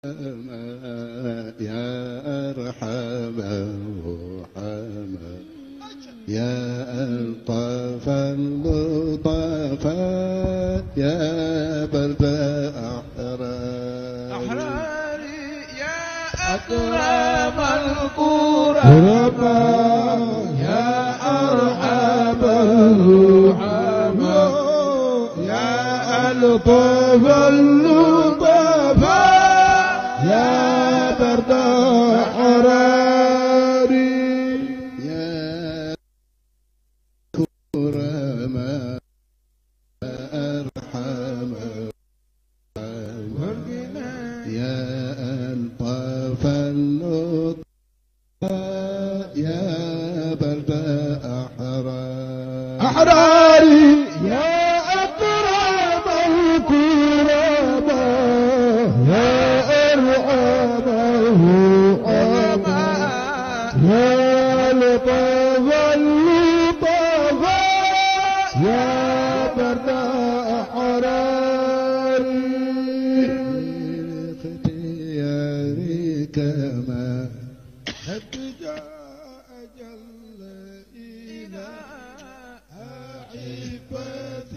يا أرحم الرحماء يا ألطف اللطفاء يا برد أحرار يا أكرم الكرماء يا أرحم الرحماء يا ألطف اللطفاء يا برد حراري يا كرماء أرحم يا ألطف اللطفاء يا برد أحراري يا أكرم الكرماء يا أرحم الرحماء يا لطف اللطفاء يا برد أحراري اختيارك ما قد جاء جل إله عباد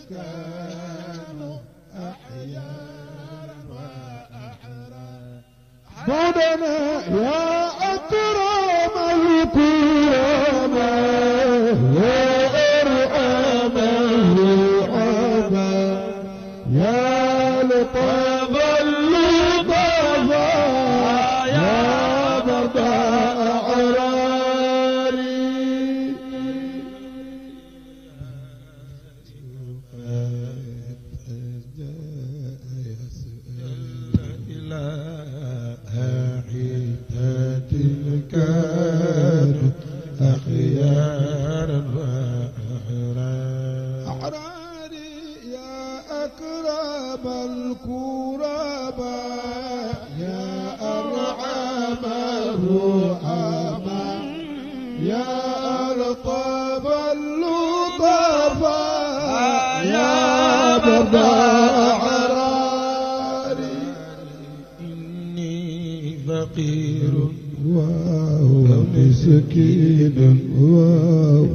كانوا أحياء وأحرار بعدنا يا أكرم الكرماء يا أرحم الرحماء يا لطف اللطفاء يا برد أعراري أخيارا أحراري يا أكرم الكرماء يا أرحم الرحماء يا ألطف اللطفاء يا برد أعراري إني فقير ومسكين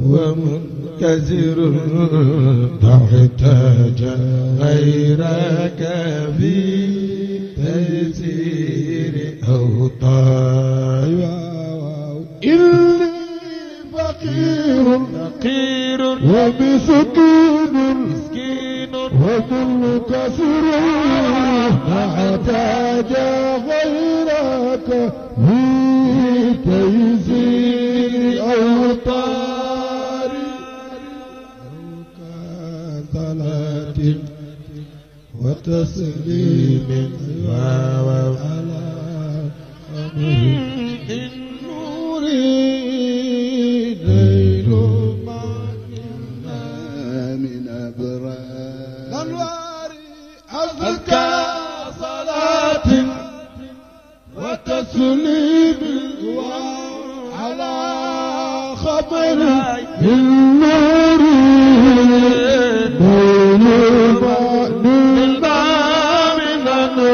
ومنكسر تحتاج غيرك في تيسير أوطاني إني فقير ومسكين ومنكسر تحتاج غيرك في تيسير أوطاري صلاة وتسليم على أمر النور ليل من أبرار الأنوار أزكى صلاة وتسليم على خبر النور من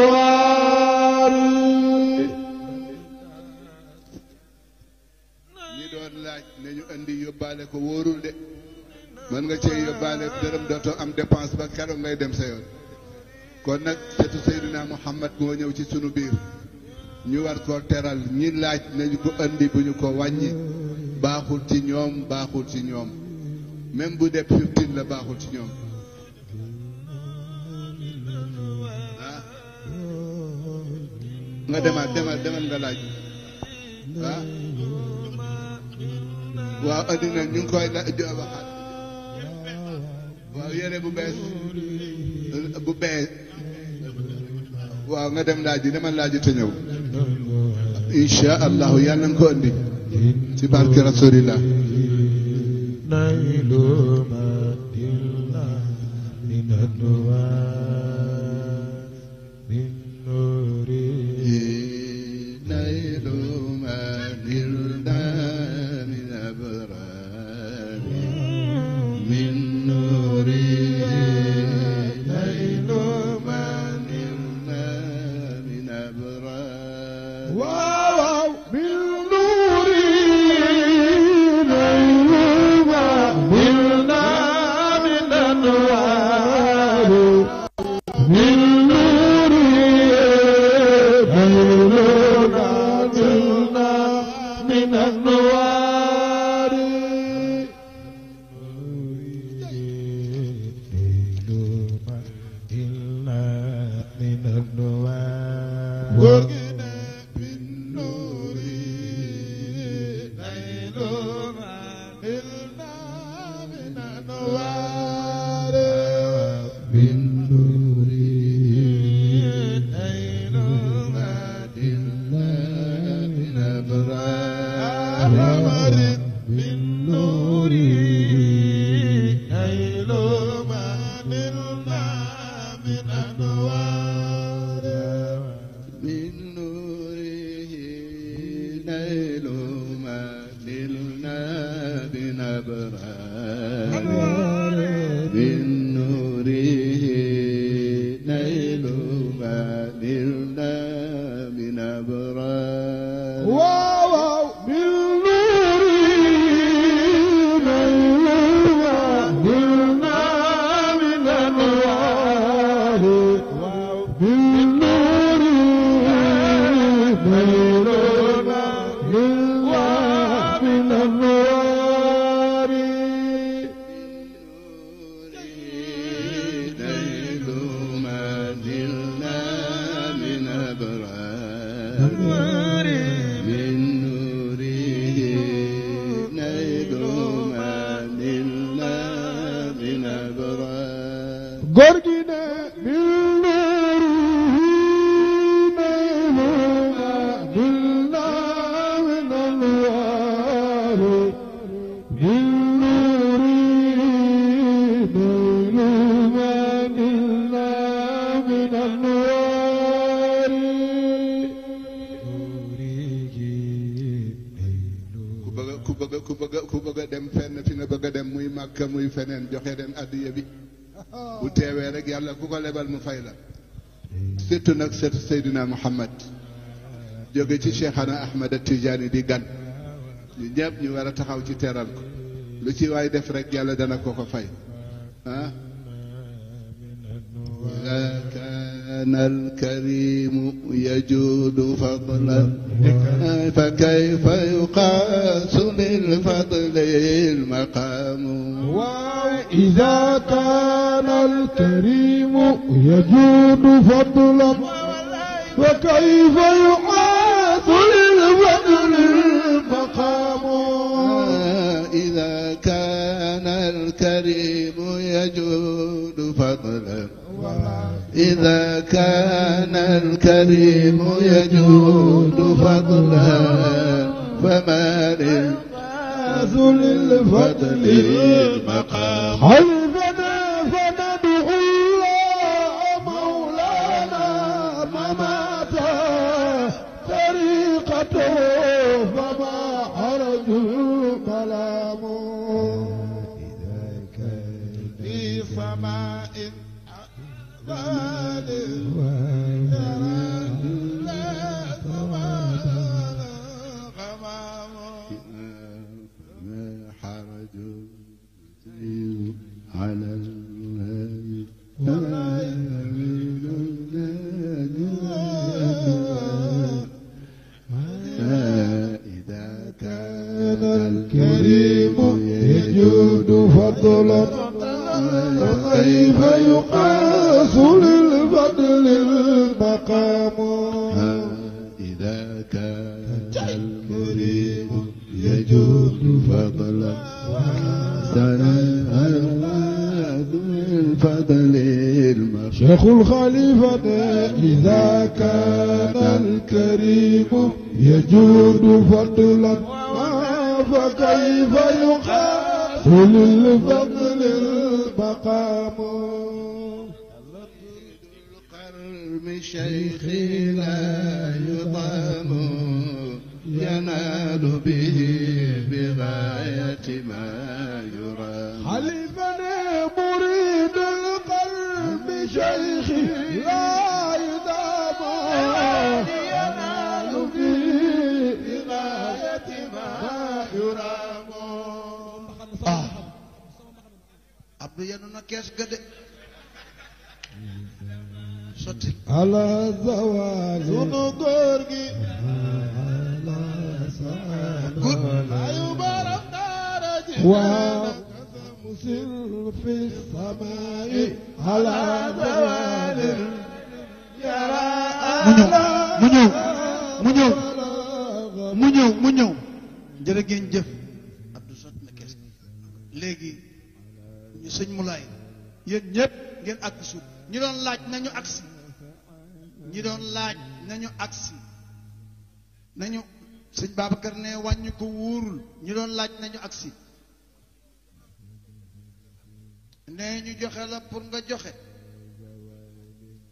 الأنوار ñi doon laaj nañu andi yóbbaale ko wóorul de mën nga cee yóbbaale dërëm dootoo am dépense ba keroog ngay dem sa yoon kon nag setu Seydina Muhammad moo ñëw ci sunu biir ñu war koo teral ñi laaj nañu ko andi bu ñu ko wàññi baaxul ci ñoom baaxul ci ñoom même bu dee 15 la baaxul ci ñoom ah nga demal nga laaj ah waaw andi na ñu ngi koy waxaat waaw yére bu bees waaw nga dem laaj demal laaj te ñëw insha allahu yàlla na ko andi ci barke rasulillah naylu ma min anwar min nuri naylu ma nilna min abrar min nuri naylu ma nilna min abrar واو من نوري نيلنا نلنا من أنوار من نوري نيلنا نلنا من أنوار وقنا بالنور نيلنا نلنا من أنوار بالنور نيلنا نلنا من أبرار بالنور نيلنا نلنا من أنوار من نوره نيل ما نلنا من أبرار من نوره نيل ما نلنا من أبرار واو من نوره نيل ما نلنا من أنوار من Gorgine bilnuru neyluna bilna min anwaru bilnuri neyluna bilna min anwari ku bëgg a dem fenn fi nga bëgg a dem muy Makka muy feneen joxe den addiya bi bu teewee rek yàlla ku ko lebal mu fay la surtout nag seetu Seydina Muhammad jóge ci Cheikhana Ahmad Tidiane di gan ñu ñëpp ñu war a taxaw ci teral ko lu ci waay def rek yàlla dana ko ko fay ah كان الكريم يجود فضلا فكيف يقاس للفضل المقام وإذا كان الكريم يجود فضلا فكيف يقاس للفضل المقام إذا كان الكريم يجود فضلا إذا كان الكريم يجود فضلا فما للناس للفضل المقام حلفنا فندعو الله مولانا ممات طريقته فما حرج كلام إذا كان في سماء إذا كان الكريم يجود فضلا فكيف يقاس للفضل المقام إذا كان الكريم يجود فضلا للفضل المقام شيخ الخليفة إذا كان الكريم يجود فضلا فكيف يقاس للفضل المقام القرم شيخي لا يضام ينال به بغاية ما يرام حلفنا مريد القلب شيخي لا يضام ينال به Abdou yenu na kees ga de sotti على الزوال sunu góor gi ayu baram daara ji ومسل في السماء على زوال mu ñëw jërë ngeen jëf Abdou sotti na kees léegi ñu sëñ Moulay yéen ñëpp ngeen àgg suuf ñi doon laaj nañu agsi ñi doon laaj nañu agsi nañu sëñ Babacar ne wàññi ko wóorul ñi doon laaj nañu agsi ne ñu joxe la pour nga joxe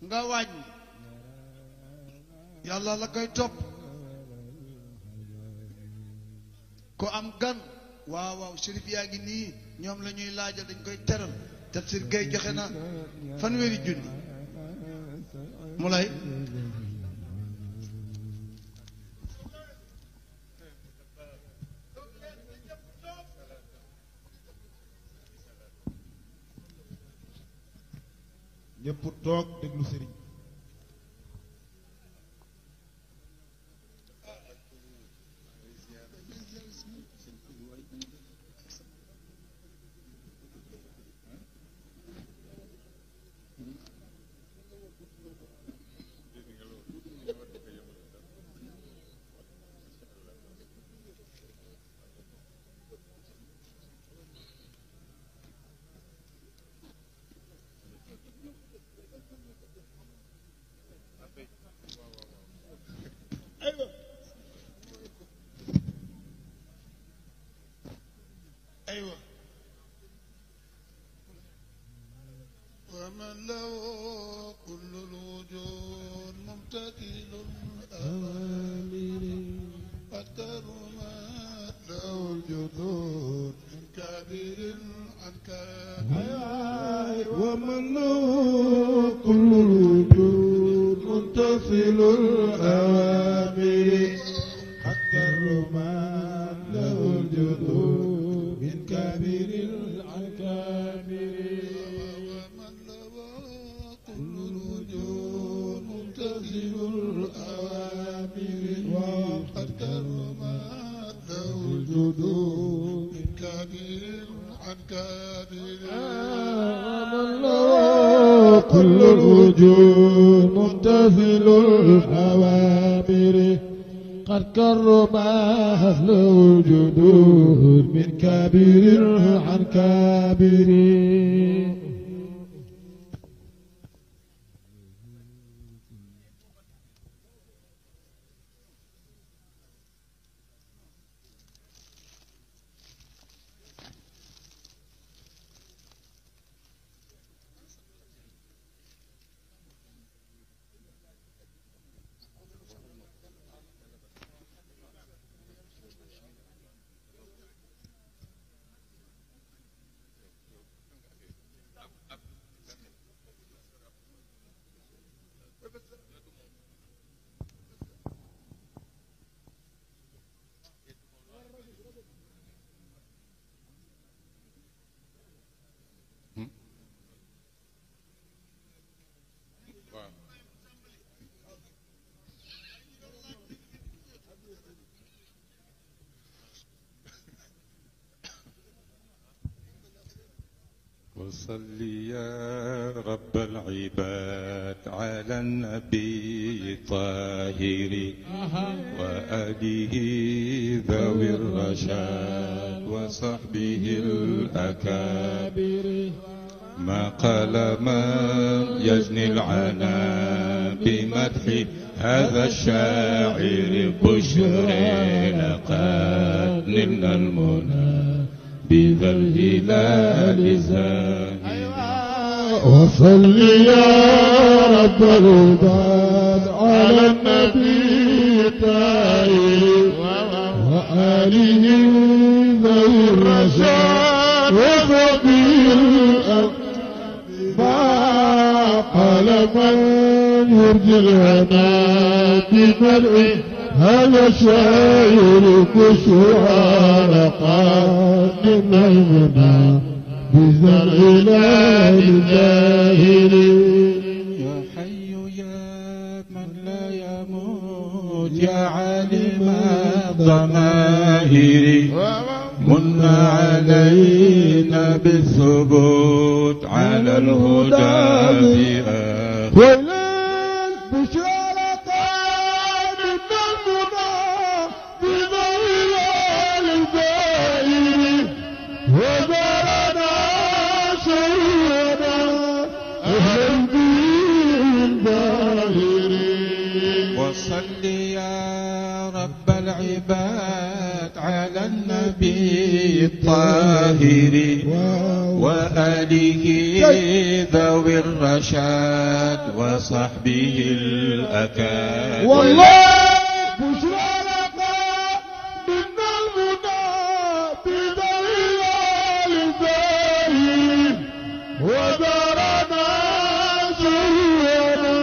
nga wàññi yàlla la koy topp ko am gan waaw waaw Chérif yaa ngi nii ñoom la ñuy laajal dañ koy teral Tafsir Gueye joxe na fanweeri junni Moulay ñëpp toog déglu sëriñ أيوة ومن له كل الوجود ممتثل الأوامر فكرمت له الجدود من كبير عن كبير ومن له كل الوجود متصل الأوامر قد كرمت له الجدود من كبير عن كبير ومن له كل الوجود ممتثل الأوامر وقد كرمت له الجدود من كبير عن كبير ومن له كل الوجود ممتثل الأوامر قد كرم أهل الجدود من كبير عن كبير وصل يا رب العباد على النبي الطاهر وآله ذوي الرشاد وصحبه الأكابر ما قال من يجني العنا بمدح هذا الشاعر بشر لقد نلنا المنى بذا الهلال زاهي وصل يا رب العباد على النبي الطاهر وآله ذوي الرشاد وصحبه ما قال من يرجي الهنا بمدح هذا الشاعر بشرى لقد من المنى بذا الإله الزاهر يا حي يا من لا يموت يا عالم الضمائر من علينا بالثبوت على الهدى بآخر وصل يا رب العباد على النبي الطاهر وآله ذوي الرشاد وصحبه الأكابر والله بشرى لك من المنى بذلال الزاهر ودارنا سيرنا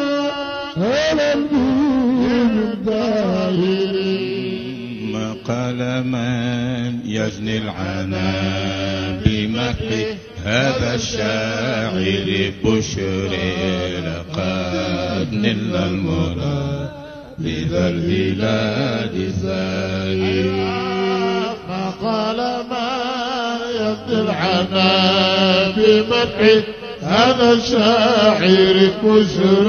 على الدين الظاهر ما قال من يجني العنا بمدح هذا الشاعر بشر لقد نلنا المنى بذا الهلال الزاهر ما قال ما يبدي العنا بمدح هذا الشاعر بشر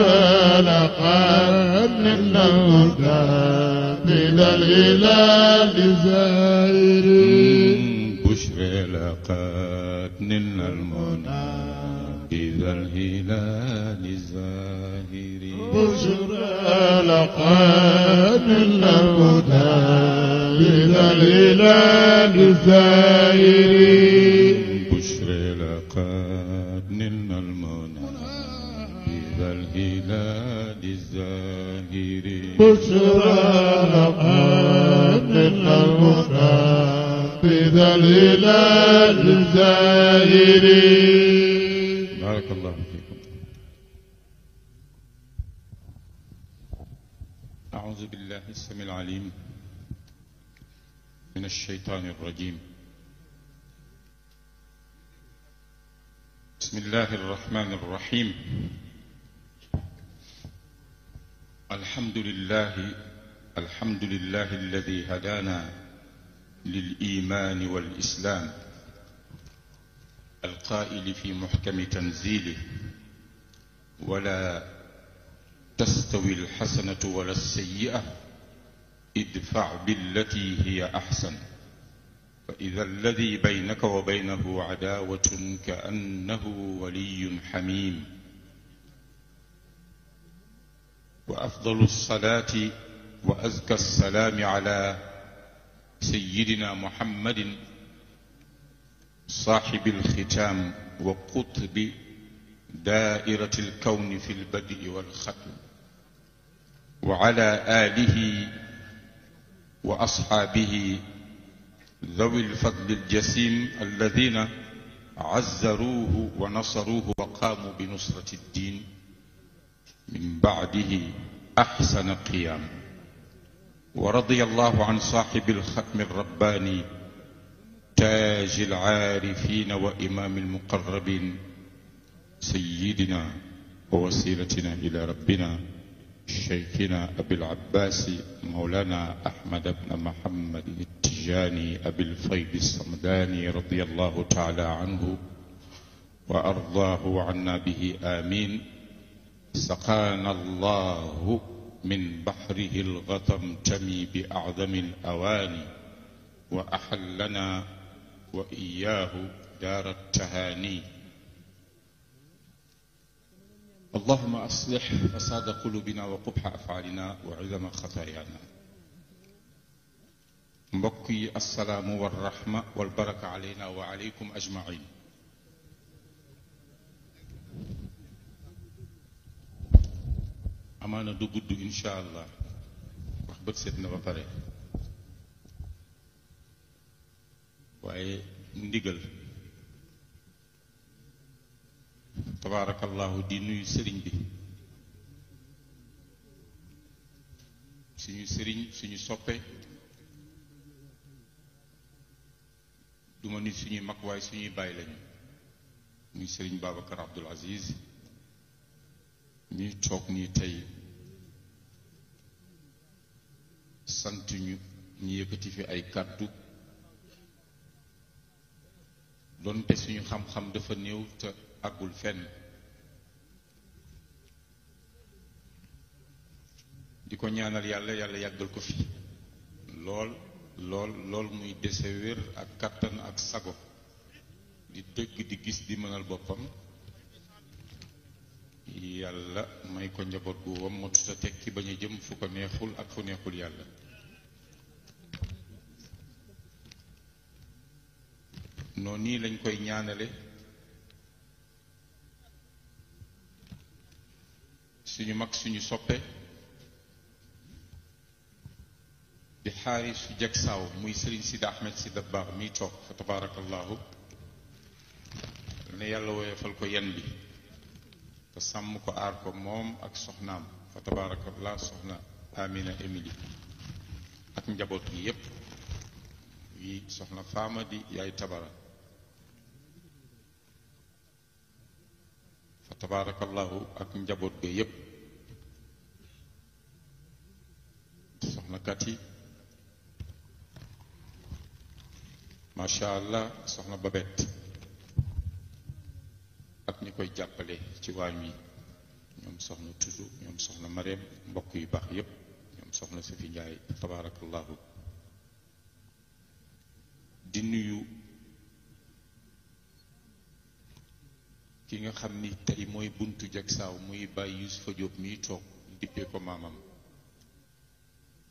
لقد نلنا المنى بذا الهلال الزاهر بشر لقد نلنا المنى بذا الهلال الزاهر بشرى لقد نلنا المنى بذا الهلال الزاهر بشر لقد نلنا المنى بذا الهلال الزاهر بشرى لقد نلنا المنى بذا الهلال الزاهر بارك الله فيكم. أعوذ بالله السميع العليم من الشيطان الرجيم. بسم الله الرحمن الرحيم. الحمد لله الذي هدانا للإيمان والإسلام القائل في محكم تنزيله ولا تستوي الحسنة ولا السيئة ادفع بالتي هي أحسن فإذا الذي بينك وبينه عداوة كأنه ولي حميم. وأفضل الصلاة وأزكى السلام على سيدنا محمد صاحب الختام وقطب دائرة الكون في البدء والختم وعلى آله وأصحابه ذوي الفضل الجسيم الذين عزروه ونصروه وقاموا بنصرة الدين من بعده أحسن قيام. ورضي الله عن صاحب الختم الرباني تاج العارفين وإمام المقربين سيدنا ووسيلتنا إلى ربنا شيخنا أبي العباس مولانا أحمد بن محمد التجاني أبي الفيض الصمداني رضي الله تعالى عنه وأرضاه عنا به آمين. سقانا الله من بحره الغطمتم بأعظم الأواني وأحلنا وإياه دار التهاني. اللهم أصلح فساد قلوبنا وقبح أفعالنا وعظم خطايانا. mbokk السلام والرحمة والبركة علينا وعليكم أجمعين. amaana du gudd insha allah wax bët seet na ba pare waaye ndigal tabaarakallahu di nuyu sëriñ bi suñu sëriñ suñu soppe duma nit suñuy mag waaye suñuy baay lañu muy Serigne Babacar Abdoul Aziz ñuy toog nii tey sant ñu yëkkati fi ay kàddu donte suñu xam-xam dafa néew te àggul fenn di ko ñaanal yàlla yàlla yàggal ko fi lool muy dese wér ak kàttan ak sago di dégg di gis di mënal boppam yàlla may ko njaboot gu wam matuta tekki bañ a jëm fu ko neexul ak fu neexul yàlla noonu nii lañ koy ñaanale suñu mag suñu soppe di xaarisu jag saaw muy Serigne Sidi Ahmed si Dabakh miy toog fa tabarakallahu ne yàlla woyofal ko yen bi te sàmm ko aar ko moom ak soxnaam fa tabarakallah soxna Amina Émilie ak njaboot gi yépp yi soxna Faama di yaay tabara fa tabarakallahu ak njaboot ga yépp soxna Kati macha allah soxna Babet ak ñi koy jàppale ci waañ wi ñoom soxna Tudu ñoom soxna Mareem mbokk yu baax yépp ñoom soxna Safi Njaay tabarakallahu di nuyu ki nga xam ni tey mooy buntu jag saaw muy bàyyi Yusufa Jóob miy toog dippee ko maamam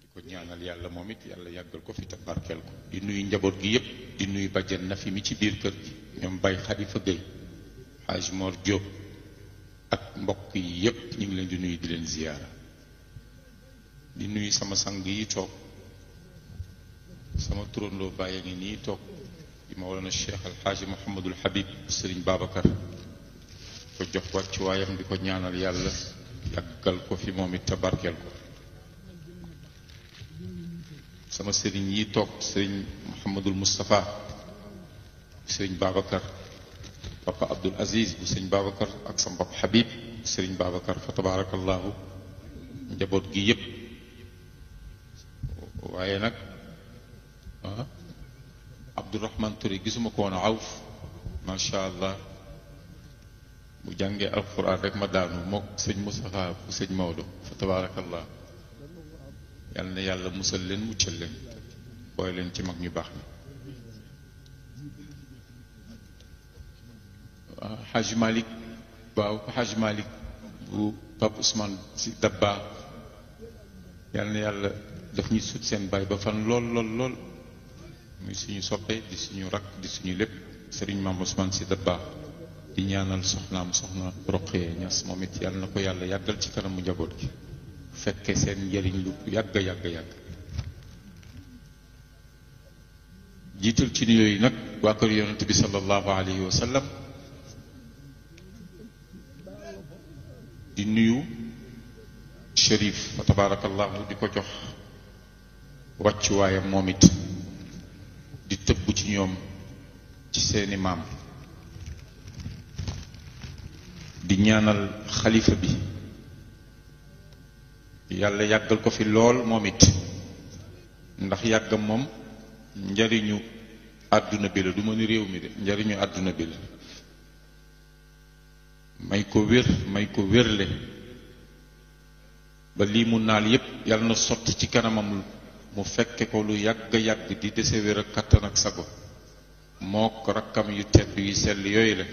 di ko ñaanal yàlla moom it yàlla yàggal ko fi te barkeel ko di nuyu njaboot gi yépp di nuyu bàjjen na fi mi ci biir kër gi ñoom Baye Xalifa Gueye Haj Mor Diop ak mbokk yi yépp ñu ngi leen di nuyu di leen ziyaara di nuyu sama sang yi toog sama turandoo bàyyi ngi nii toog di Mawlana Cheikh Alxaaji Mouhamadul Habib Serigne Babacar ko jox wàcc waayam di ko ñaanal yàlla yàggal ko fi moom it te barkeel ko sama sëriñ yi toog Serigne Mouhamadul Moustapha Serigne Babacar papa Abdoul Aziz bu Serigne Babacar ak sama papa Habib Serigne Babacar fa tabarakallahu njaboot gi yépp waaye nag Abdourahman Touré gisuma ko woon awf macha allah bu jàngee alquran rek ma daanu mook sëñ Moustapha bu sëñ Maodo fa tabarakallah yàlla na yàlla musal leen muccal leen booy leen ci mag ñu baax ni Haj Malick waaw Haj Malick bu Pape Ousmane si Dabakh yàlla na yàlla daf ñu sut seen baay ba fan lool muy suñu soppe di suñu rakk di suñu lépp Serigne Mame Ousmane si Dabakh di ñaanal soxnaam soxna Roqee Ñas moom it yàlla na ko yàlla yàggal ci kanamu njaboot gi fekke seen njëriñ lu yàgg jiital ci nuyoo yi nag waa kër yonent bi sallallahu alayhi wa sallam di nuyu Chérif fa tabarakallahu di ko jox wàccuwaayam moom it di tëbb ci ñoom ci seeni maam di ñaanal xalifa bi yàlla yàggal ko fi lool moom it ndax yàggam moom njariñu àdduna bi la du ma ni réew mi de njariñu àdduna bi la may ko wérle ba lii mu naal yépp yàlla na sotti ci kanamam mu fekke ko lu yàgg di dese wér ak kattan ak sago mook rakkam yu tedd yu sell yooyu la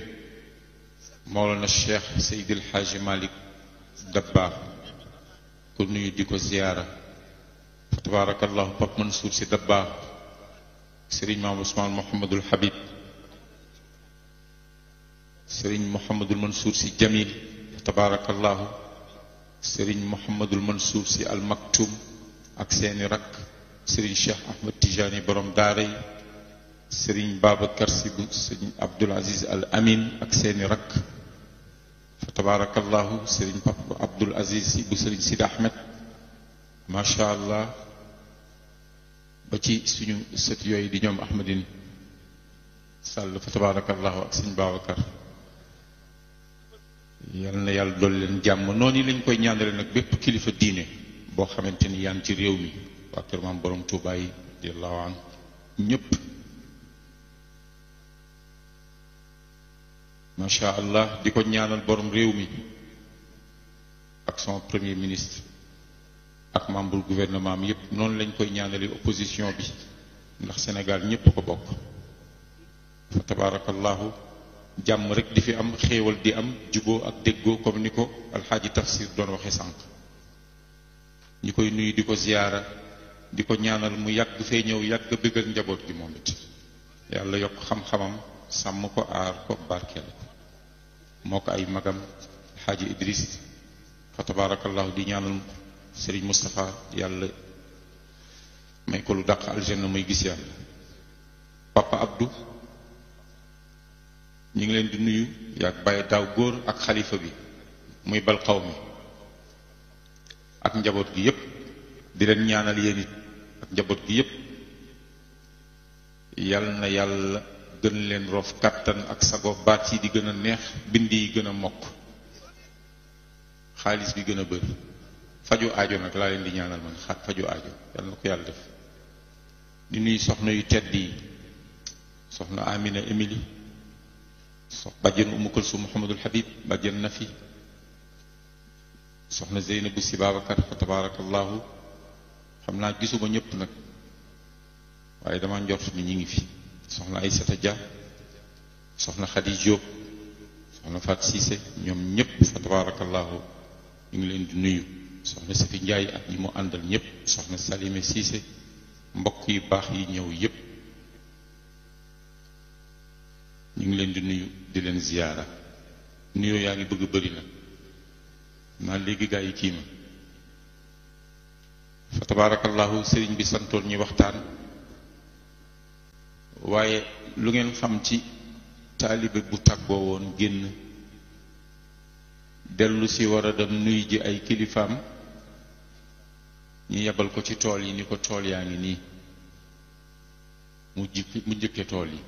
Mawlana Cheikh Seydil Hadji Malick Dabakh ko nuyu di ko ziyaara fa tabarakallahu Pape Mansour si Dabakh Serigne Mame Ousmane Mouhamadul Habib Serigne Mouhamadul Mansour si Jamil fa tabarakallahu Serigne Mouhamadul Mansour si Al Maktoum ak seeni rakk Serigne Cheikh Ahmed Tijani borom daara yi Serigne Babacar si bu Serigne Abdoul Aziz Al Amin ak seeni rakk fa tabarakallahu Serigne Papa Abdoul Aziz si bu Serigne Sidi Ahmed macha allah ba ci suñu sët yooyu di ñoom Ahmadine Sall fa tabarakallahu ak Serigne Babacar yal na yàlla dolli leen jàmm noonu lañ koy ñaanale nag bépp kilifa diine boo xamante ni yaa ngi ci réew mi waa kër maam borom Tuubaa yi radiyallahu anhu ñëpp macha allah di ko ñaanal borom réew mi ak son premier ministre ak membre gouvernement am yëpp noonu lañ koy ñaanale opposition bi ndax Sénégal ñëpp ko bokk fa tabarakallahu jàmm rek di fi am xéewal di am juboo ak déggoo comme ni ko alxaaji tafsir doon waxe sànq ñi koy nuyu di ko ziyaara di ko ñaanal mu yàgg fee ñëw yàgg bëggal njaboot gi moom it yàlla yokk xam-xamam sàmm ko aar ko barkeel ko moo ko ay magam alxaaji Idris fa tabarakallahu di ñaanal Serigne Moustapha yàlla may ko lu dàq aljanna muy gis yàlla Papa Abdou ñu ngi leen di nuyu yaag bàyyi daaw góor ak xalifa bi muy bal xaw mi ak njaboot gi yépp di leen ñaanal yéen it ak njaboot gi yépp yal na yàlla gën leen roof kàttan ak sago baat yi di gën a neex bind yi gën a mokk xaalis bi gën a bëri faju aajo nag laa leen di ñaanal man faju aajo yal na ko yàlla def di nuyu soxna yu tedd yi soxna Amina Émilie bàjjen Umu Kulsum Muhammadul Habib bàjjen Nafi soxna Zeynabu Si Babacar fa tabarakallahu xam naa gisuma ñëpp nag waaye dama njort ni ñi ngi fi soxna Aysata Dia soxna Khady Diop soxna Fat Cissé ñoom ñëpp fa tabarakallahu ñu ngi leen di nuyu soxna Safi Ndiaye ak ñi mu àndal ñëpp soxna Salime Cissé mbokk yu baax yi ñëw yëpp ñu ngi leen di nuyu di leen ziyaara nuyoo yaa ngi bëgg bëri nag naa léegi gaa yi kii ma fa tabarakallahu sëriñ bi santoon ñi waxtaan waaye lu ngeen xam ci taalibe bu tàggoo woon génn dellu si war a dem nuy ji ay kilifaam ñu yebal ko ci tool yi ni ko tool yaa ngi nii mu jëkke tool yi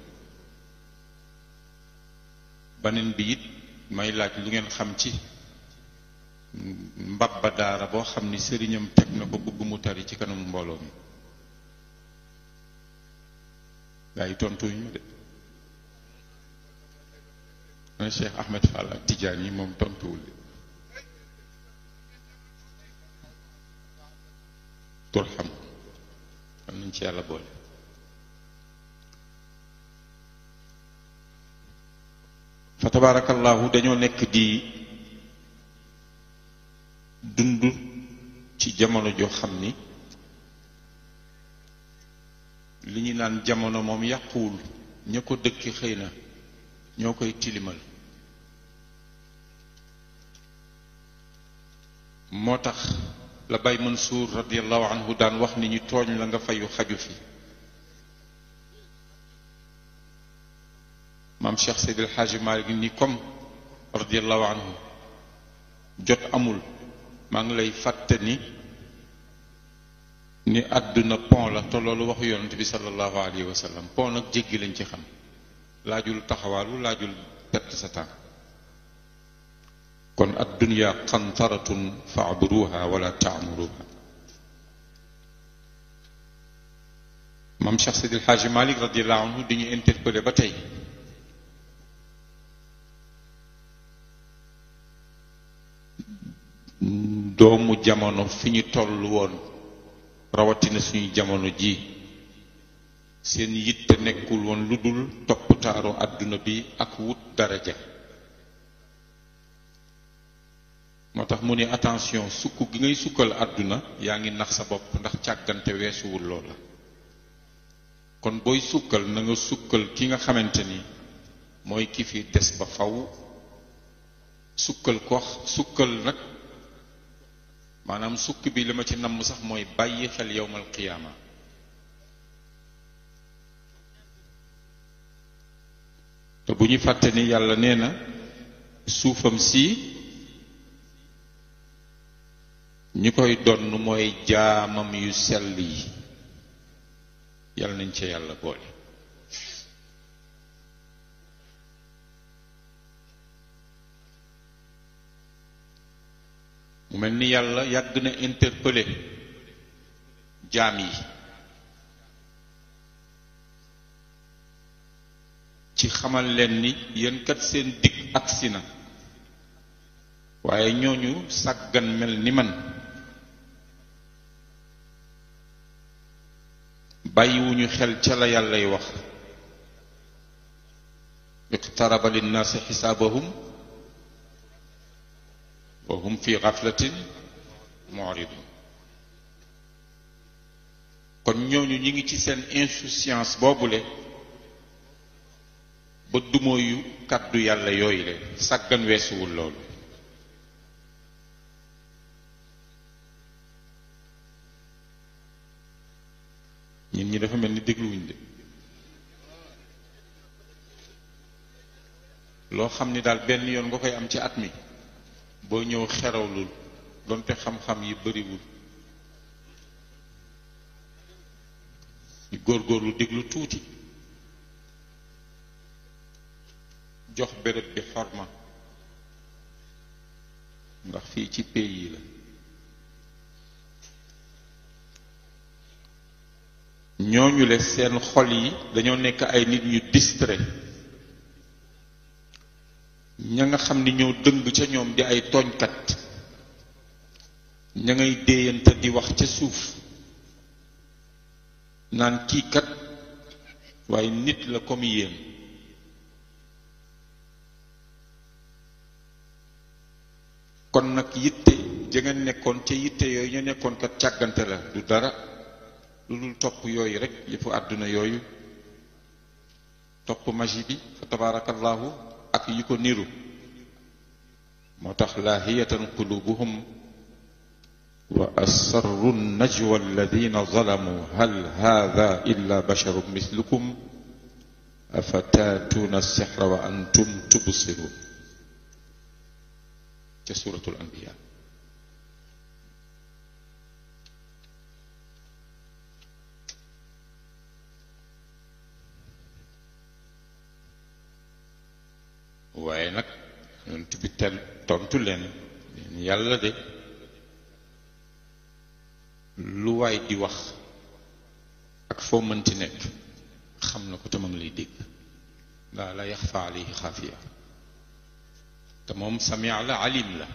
baneen bi it may laaj lu ngeen xam ci mbabba daara boo xam ni sëriñam teg na ko bëgg mu tari ci kanamu mbooloo mi gaa yi tontuñu ma de man Cheikh Ahmed Fall ak Tidiane yi moom tontuwul de tur xam am nañ ci yàlla boole fa tabarakallahu dañoo nekk di dund ci jamono joo xam ni li ñu naan jamono moom yàquwul ña ko dëkki xëy na ñoo koy tilimal moo tax la Baye Mansour radiyallahu anhu daan wax ni ñu tooñ la nga fayu xaju fi maam Cheikh Seydi El Hadji Malick ni comme radiyallahu anhu jot amul maa ngi lay fàtte ni àdduna pont la te loolu waxu yonent bi sallallahu alayhi wa sallam pont nag jéggi lañ ci xam laajul taxawaalu laajul pett sa tànk kon addunya qantaratun fa'buruha wala ta'muruha maam Cheikh Seydi El Hadji Malick radiyallahu anhu di ñu interpellé ba tey doomu jamono fi ñu toll woon rawatina suñu jamono ji seen yitte nekkul woon lu dul topp taaru àdduna bi ak wut daraja moo tax mu ne attention sukk gi ngay sukkal àdduna yaa ngi nax sa bopp ndax càggante weesuwul loola kon booy sukkal na nga sukkal ki nga xamante ni mooy ki fi des ba faw sukkal nag maanaam sukk bi li ma ci namm sax mooy bàyyi xel yowmal qiyaama te bu ñu fàtte ni yàlla nee na suufam si ñi koy donn mooy jaamam yu sell yi yàlla nañ ca yàlla boole mu mel ni yàlla yàgg na interpeller jaam yi ci xamal leen ni yéen kat seen dig agsi na waaye ñooñu sàggan mel ni man bàyyiwuñu xel ca la yàllay wax iqtaraba linnaasi xisaabahum wa hum fi gaflatin mu'ridun kon ñooñu ñi ngi ci seen insouciance boobule ba dumóoyu kàddu yàlla yooyu le sàggan weesuwul loolu ñun ñi dafa mel ni dégluwuñ de loo xam ni daal benn yoon nga koy am ci at mi boo ñëw xerawlul donte xam-xam yi bariwul ñu góorgóorlu déglu tuuti jox béréb bi xorma ndax fii ci pays yi la ñooñu le seen xol yi dañoo nekk ay nit ñu distrait ña nga xam ni ñoo dëng ca ñoom di ay tooñkat ña ngay déeyante di wax ca suuf naan kii kat waaye nit la comme yéen kon nag yitte ja nga nekkoon ca yitte yooyu ñu nekkoon kat càggante la du dara lu dul topp yooyu rek yëfu àdduna yooyu topp magie bi fa tabarakallahu ak yi ko niru moo tax laahiyatan qulubuhum wa asarru najwa alladina zalamu hal hadha illa basharun mislukum afatatuuna sixra wa antum tubsirun ca suratul anbiya waaye nag yonent bi tontu leen yàlla de lu waay di wax ak foo mënti nekk xam na ko te ma ngi lay dégg laa la yaxfa alayhi xaafiya te moom samia la alim la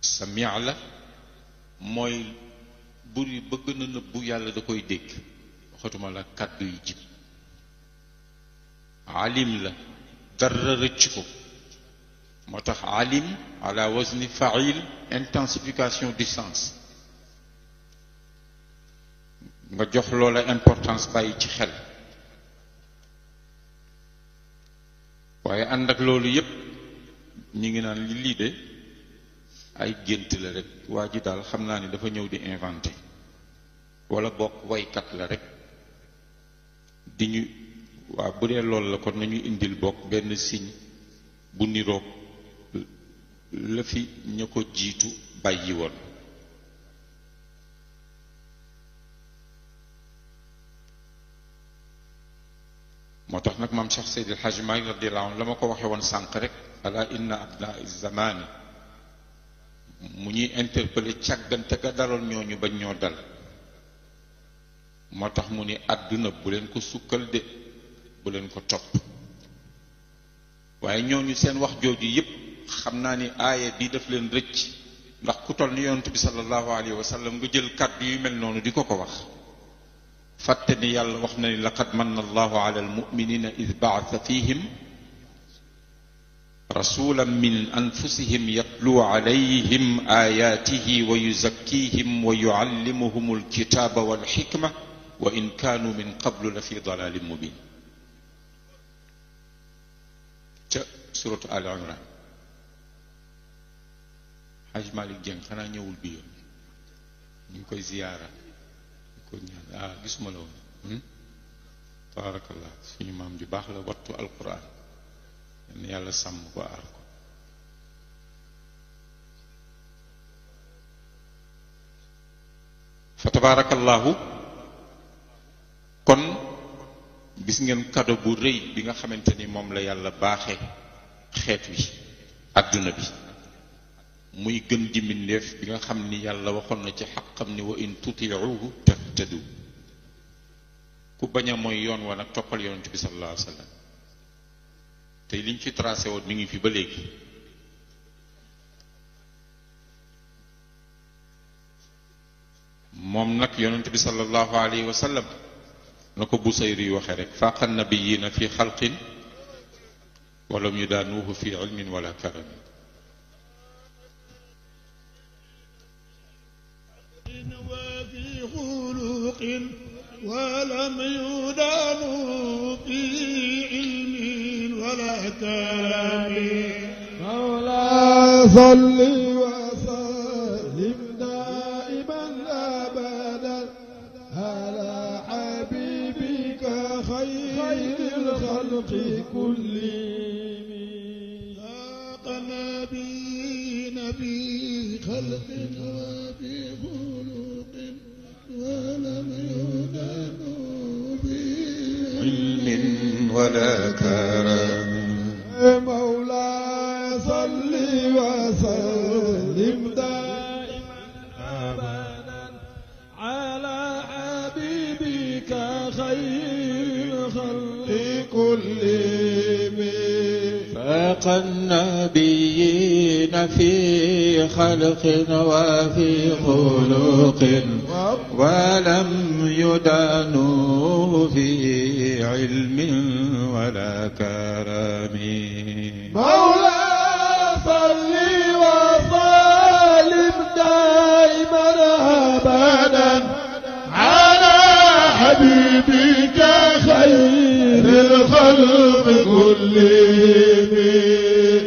samia la mooy bur yi bëgg na nëbbu yàlla da koy dégg waxatuma la kàddu yi jib alim la dara rëcc ko moo tax alim ala wazni fa'il intensification du sens nga jox loola importance bàyyi ci xel waaye ànd ak loolu yépp ñi ngi naan lii de ay gént la rek waa ji daal xam naa ni dafa ñëw di inventé wala bokk waykat la rek di ñu waaw bu dee loolu la kon nañu indil bokk benn signe bu niroog la fi ña ko jiitu bàyyi woon moo tax nag maam Cheikh Seydil Hadj Malick radiyallahu anhu la ma ko waxee woon sànq rek ala inna abna zamani mu ñuy interpeller càggante ga daloon ñooñu bañ ñoo dal moo tax mu ni àdduna bu leen ko sukkal de bu leen ko topp waaye ñooñu seen wax jooju yépp xam naa ni aaya bi daf leen rëcc ndax ku toll ni yonent bi sallallahu alayhi wa sallam nga jël kàddu yu mel noonu di ko ko wax fàtte ni yàlla wax na ni laqad manna allahu ala almuminina id ba'atha fihim rasulan min anfusihim yatlu alayhim ayatihi wa yuzakkihim wa yuallimuhum alkitaba walhikma wa in kanu min qablu la fi dalalin mubin ca suratu al imran Haj Malick Dieng xanaa ñëwul bi yoon ñu ngi koy ziyaara ko ñaan gisuma la woon tabarakallah suñu maam ju baax la wattu alquran yenn yàlla sàmm ko aar ko fa tabarakallahu kon gis ngeen cadeau bu rëy bi nga xamante ni moom la yàlla baaxe xeet wi adduna bi muy gën di mbindeef bi nga xam ni yàlla waxoon na ci xaqam ni wa in tutiuhu tahtadu ku bañ a mooy yoon wa nag toppal yonent bi sallallahu alayhi wa sallam tey liñ fi tracé woon mi ngi fi ba léegi moom nag yonent bi sallallahu alayhi wa sallam na ko Busayri waxe rek faaqa nabiyina fi xalqin walam yudaanuuhu fi ilmin wala karamin وفي خلق ولم يدانوا في علم ولا كرم مولاي صل وسلم دائما ابدا على حبيبك خير الخلق كلهم لاق نبي خلق وفي خلق ولم يدانوا علم ولا كرم مولاي صل وسلم دائما ابدا على حبيبك خير خلق كلهم فاق النبيين في خلق وفي خلق ولم يدانوه في علم ولا كرم مولاي صل وسلم دائما ابدا على حبيبك خير الخلق كلهم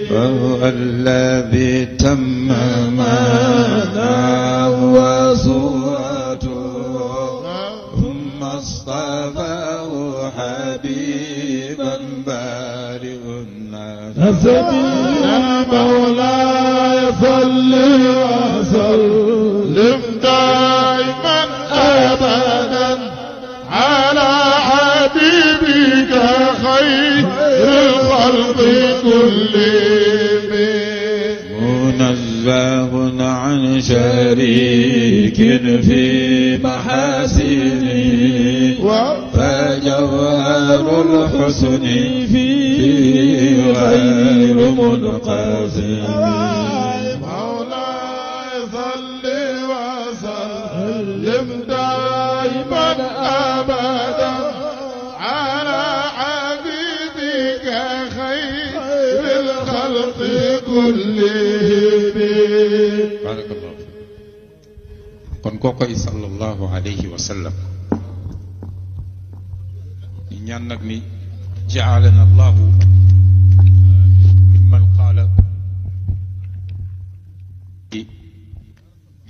فهو الذي تم معناه وصورته ثم اصطفاه حبيبا بارئ الناس يا مولاي صل وسلم دائما ابدا على حبيبك خير الخلق كلهم منزه عن شريك في محاسنه فجوهر الحسن فيه غير منقسم مولاي صل وسلم دائما ابدا على حبيبك خير الخلق كلهم barakallahu kon kookoy sallallahu alayhi wa sallam di ñaan nag ni ja'alana allahu mimman qaala fi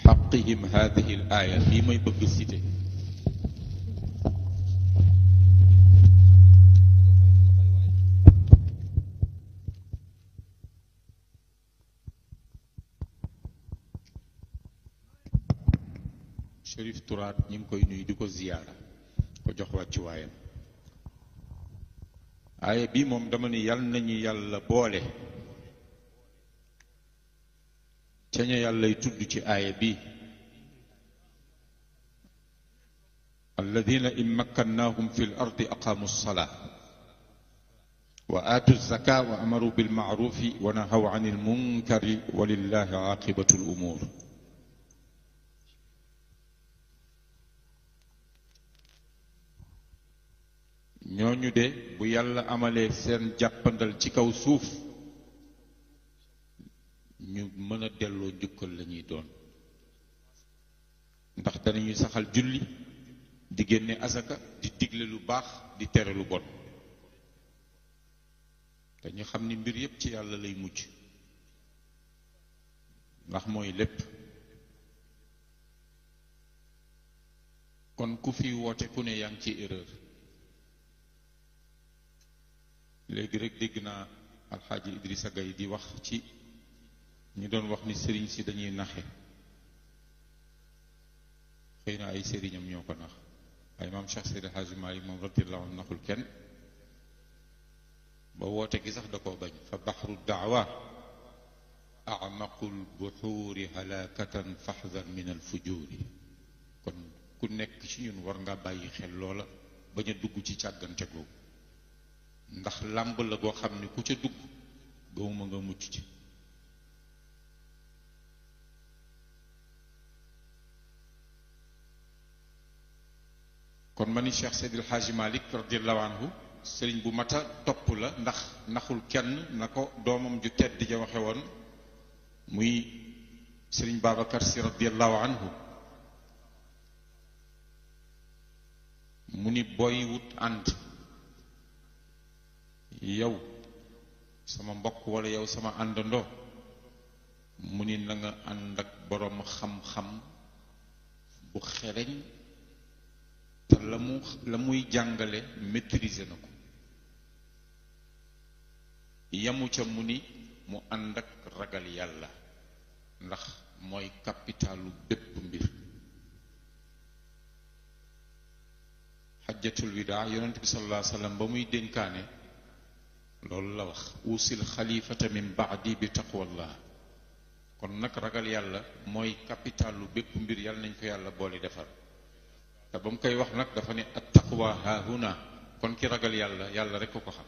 haqqihim hadhihi al-aya lii may bëgg cité Chérif Tourate ñi ngi koy nuyu di ko ziyaara ko jox wàccu waayam aaya bii moom dama ni yal nañu yàlla boole ca ña yàllay tudd ci aaya bii alladina in makkannahum fi l ardi aqaamu lsalaa wa aatu zaka wa amaru bilmaarufi wa nahaw an ilmunkari wa lillahi aaqibatu l umuur ñooñu de bu yàlla amalee seen jàppandal ci kaw suuf ñu mën a delloo njukkal la ñuy doon ndax danañuy saxal julli di génne asaka di digle lu baax di tere lu bon te ñu xam ni mbir yépp ci yàlla lay mujj ndax mooy lépp kon ku fi woote ku ne yaa ngi ci erreur léegi rek dégg naa alxaaji Idrissa Gaye di wax ci ñu doon wax ni sëriñ si dañuy naxe xëy na ay sëriñam ñoo ko nax waaye maam Cheikh Seydi Hadji Malick moom radiyallahu anhu naxul kenn ba woote gi sax da koo bañ fa baxru daawa a'maqul buxuuri halakatan fahdar min al fujuuri. kon ku nekk ci ñun war nga bàyyi xel loola bañ a dugg ci càggante googu, ndax làmb la goo xam ne ku ca dugg gawuma nga mucc ci. kon ma ni Cheikh Seydil Hadji Malick radiallahu anhu sëriñ bu mata topp la, ndax naxul kenn na ko doomam ju tedd ja waxe woon muy sëriñ Babacar Si radiallahu anhu, mu ni booy wut ànd yow sama mbokk wala yow sama àndandoo, mu ni na nga ànd ak boroom xam-xam bu xereñ te la muy jàngale maîtriser na ko. yamu ca mu ni mu ànd ak ragal yàlla, ndax mooy capitalu bépp mbir. xajjatul widaa yonent bi sallallahu alayhi wa sallam ba muy dénkaane loolu la wax, usil xalifata min baadi bi taqwallah. kon nag ragal yàlla mooy capitalu bépp mbir, yàlla nañ ko yàlla boole defar. te ba mu koy wax nag dafa ne at taqwa haahuna, kon ki ragal yàlla yàlla rek ko ko xam.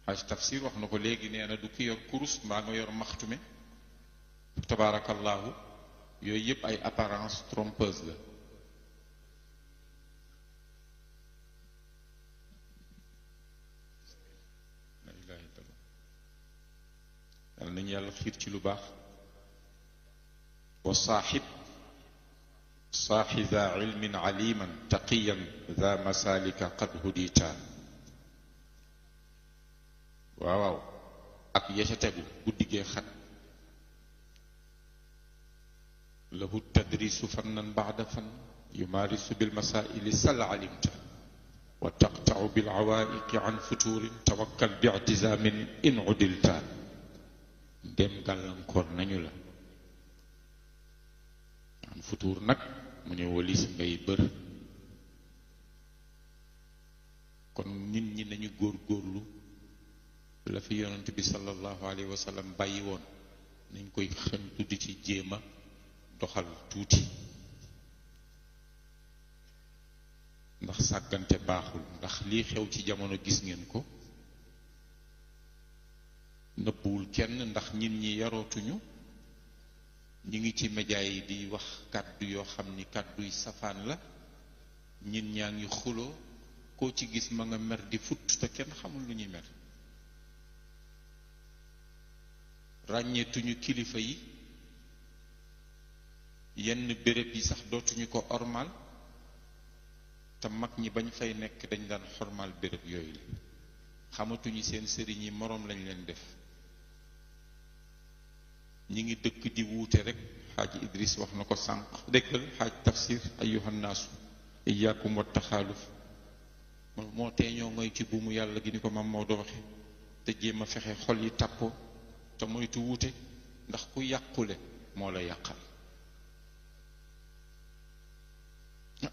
xaaj tafsir wax na ko léegi, nee na du ki yor kurus mbaa nga yor maxtume, tabaarakallahu, yooyu yëpp ay apparence trompeuse la. yàlla nañu yàlla xiir ci lu baax. wa saaxib saaxi daa ilmin aliman taqiyan daa masalika qad hudita. waaw ak ya ca tegu bu diggee xat. lahu tadrisu fannan baada fan yumaarisu bilmasaili sal alimta wa taqtau bilawaiqi an futurin tawakkal bi'tizamin in udilta. dem gàllankoor nañu la an futur nag mu ne walis ngay bër. kon nit ñi nañu góorgóorlu la fi yonent bi sallallahu alayhi wa sallam bàyyi woon nañ koy xëntu di ci jéema doxal tuuti, ndax sàggante baaxul. ndax lii xew ci jamono gis ngeen ko, nëbbuwul kenn, ndax nit ñi yarootuñu, ñi ngi ci média yi di wax kàddu yoo xam ni kàdduy safaan la. nit ñaa ngi xuloo, koo ci gis ma nga mer di futt te kenn xamul lu ñuy mer. ràññeetuñu kilifa yi, yenn béréb yi sax dootuñu ko ormal, te mag ñi bañ fay nekk dañ daan xormal béréb yooyu la. xamatuñu seen sëriñ yi moroom lañ leen def. ñi ngi dëkk di wuute rek. xaaj Idris wax na ko sànq, déggal xaaj tafsir ayyuhan naasu iyaakum wa taxaaluf. moo tee ñoo ngoy ci buumu yàlla gi ni ko mam Maodo waxe, te jéem a fexe xol yi tàppoo te moytu wuute, ndax ku yàqule moo la yàqal.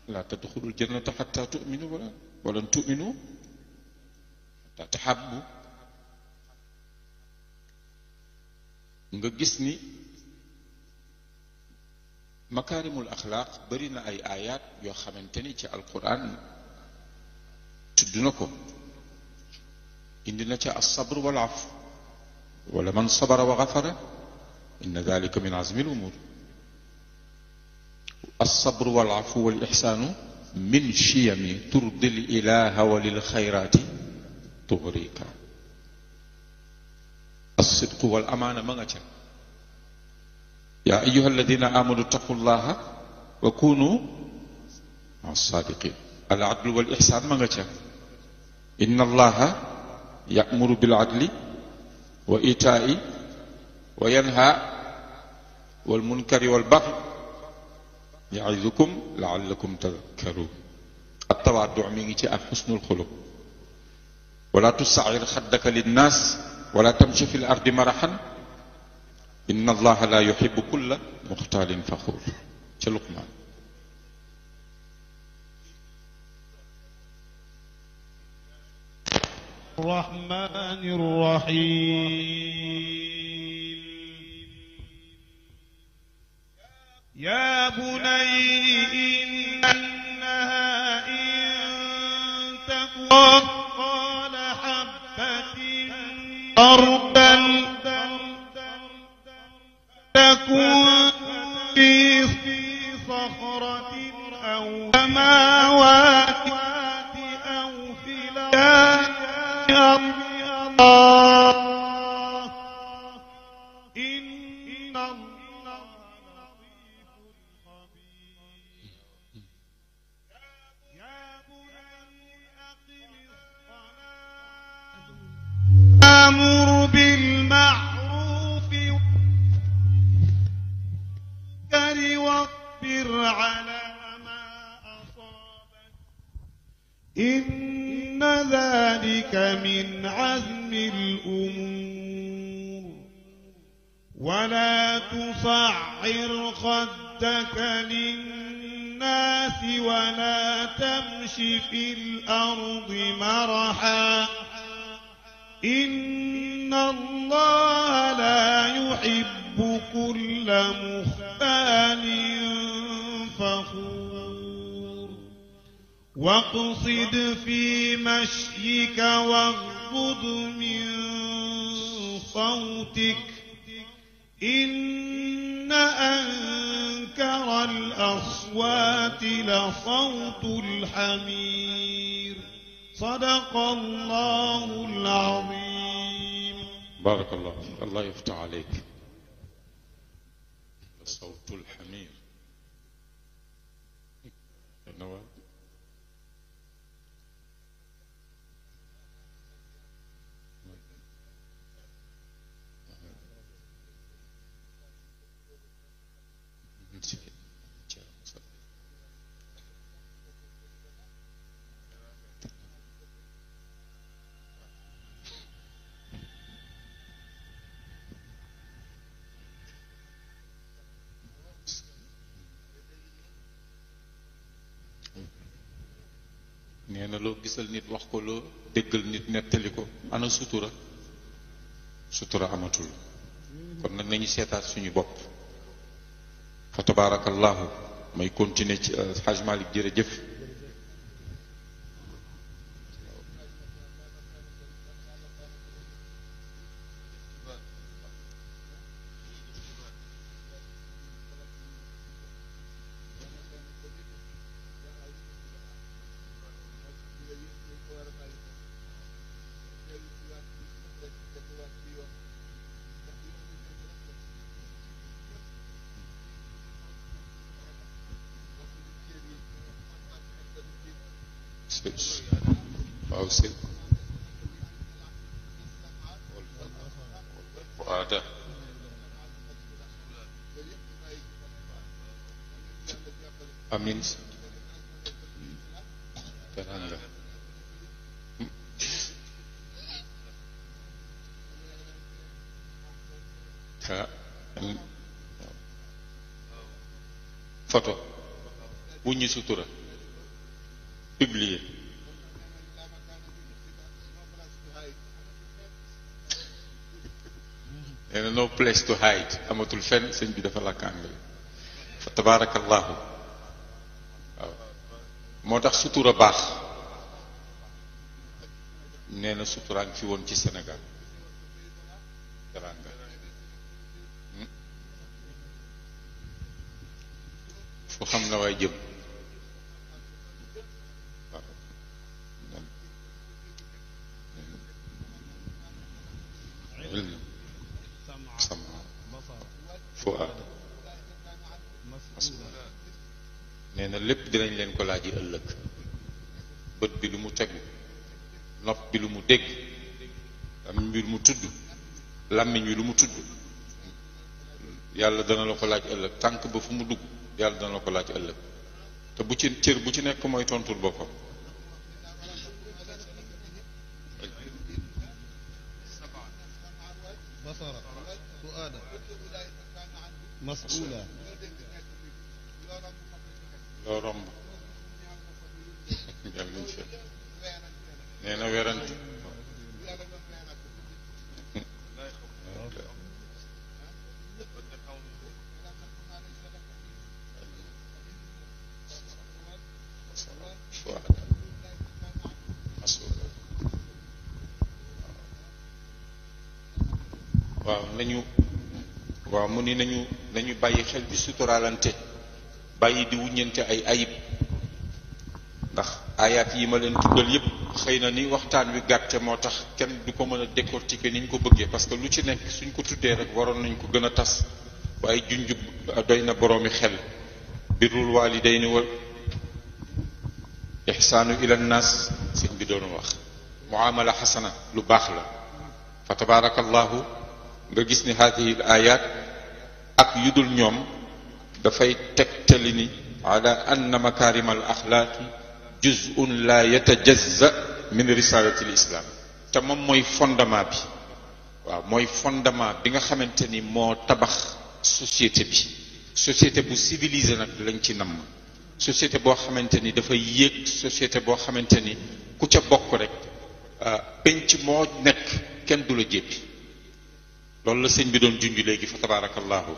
laa tadxulul jannata xatta tuminu wala tuminu xatta taxabbu. nga gis ni makaarimul axlaaq bari na ay ayaat yoo xamante ni ci alquran tudd na ko. indi na ca as-sabr wal af, wala man sabara wa gafara inna dalika min azmi al umur. as-sabr wal afu wal ixsaanu min chiyami turdi l ilaha wa lil xayraati tuhrika. as-sidqu wal amaana ma nga ca. yaa ayyuha alladina amanu taqu llaha wa kunu maa saadiqin. al adlu wal ixsaan ma nga ca. inna allaha ya'muru bil adli wa itaa'i wa yanha wal munkari wal baghi ya'izukum la'allakum tadhakkarun. at-tawaadu mi ngi ci ak xusnul xuluq. wala tusa'ir xaddaka linnaas wala tamshi fil ardi marahan inna allaha la yuhibbu kulla muxtaalin faxuur ca Luqmaan. الرحمن الرحيم يا بني إنها إن تك مثقال حبة أردل تكن في صخرة أو سماوات أو في الأرض إن الله لطيف خبير يا بني أقم الصلاة أمر بالمعروف واصبر على ما أصابك إن ذلك من عزم الأمور ولا تصعر خدك للناس ولا تمش في الأرض مرحا إن الله لا يحب كل مختال فخور واقصد في مشيك واغضض من صوتك إن أنكر الأصوات لصوت الحمير صدق الله العظيم. بارك الله فيك. الله يفتح عليك. صوت الحمير. نوال. nee na loo gisal nit wax ko loo déggal nit nettali ko ana sutura sutura amatul kon nag nañu seetaat suñu bopp fa tabarakallahu may continuer ci Haj Malick jërëjëf waaw sëñ waada amin teranga photo bu ñu sutura publier nee na no place to hide amatul fenn sëñ bi dafa làkk anglais fa tabarakallahu waaw moo tax sutura baax nee na sutura ngi fi woon ci Sénégal teranga fu xam na waay jëm nee na lépp dinañ leen ko laaj yi ëllëg bët bi lu mu tegu nopp bi lu mu dégg làmmiñ bi lu mu tudd làmmiñ bi lu mu tudd yàlla dana la ko laaj ëllëg tànk ba fu mu dugg yàlla dana la ko laaj ëllëg te bu ci cër bu ci nekk mooy tontul boppam basara fuada mas'ula loo romb yàlla nañ fi nee na werante waaw mu ni nañu bàyyi xel di suturaalante bàyyi di wuññante ay ayib ndax ayaat yi ma leen tuddal yépp xëy na ni waxtaan wi gàtte moo tax kenn du ko mën a décortiquer ni ñu ko bëggee parce que lu ci nekk suñ ko tuddee rek waroon nañ ko gën a tas waaye junjub doy na boroomi xel birrul waalidayni wal ihsaanu ila nnaas sëñ bi doon wax muamala xasana lu baax la fa tabaarakallahu nga gis ni haadihi al ayat ak yudul ñoom dafay tegtali ni ala anna makarim al axlaaqi juz'un la yatajazza min risalati al islam te moom mooy fondement bi waaw mooy fondement bi nga xamante ni moo tabax société bu civilisé nag lañ ci namm société boo xamante ni dafay yéeg société boo xamante ni ku ca bokk rek penc moo nekk kenn du la jéppi loolu la sëñ bi doon junj léegi fa tabarakallahu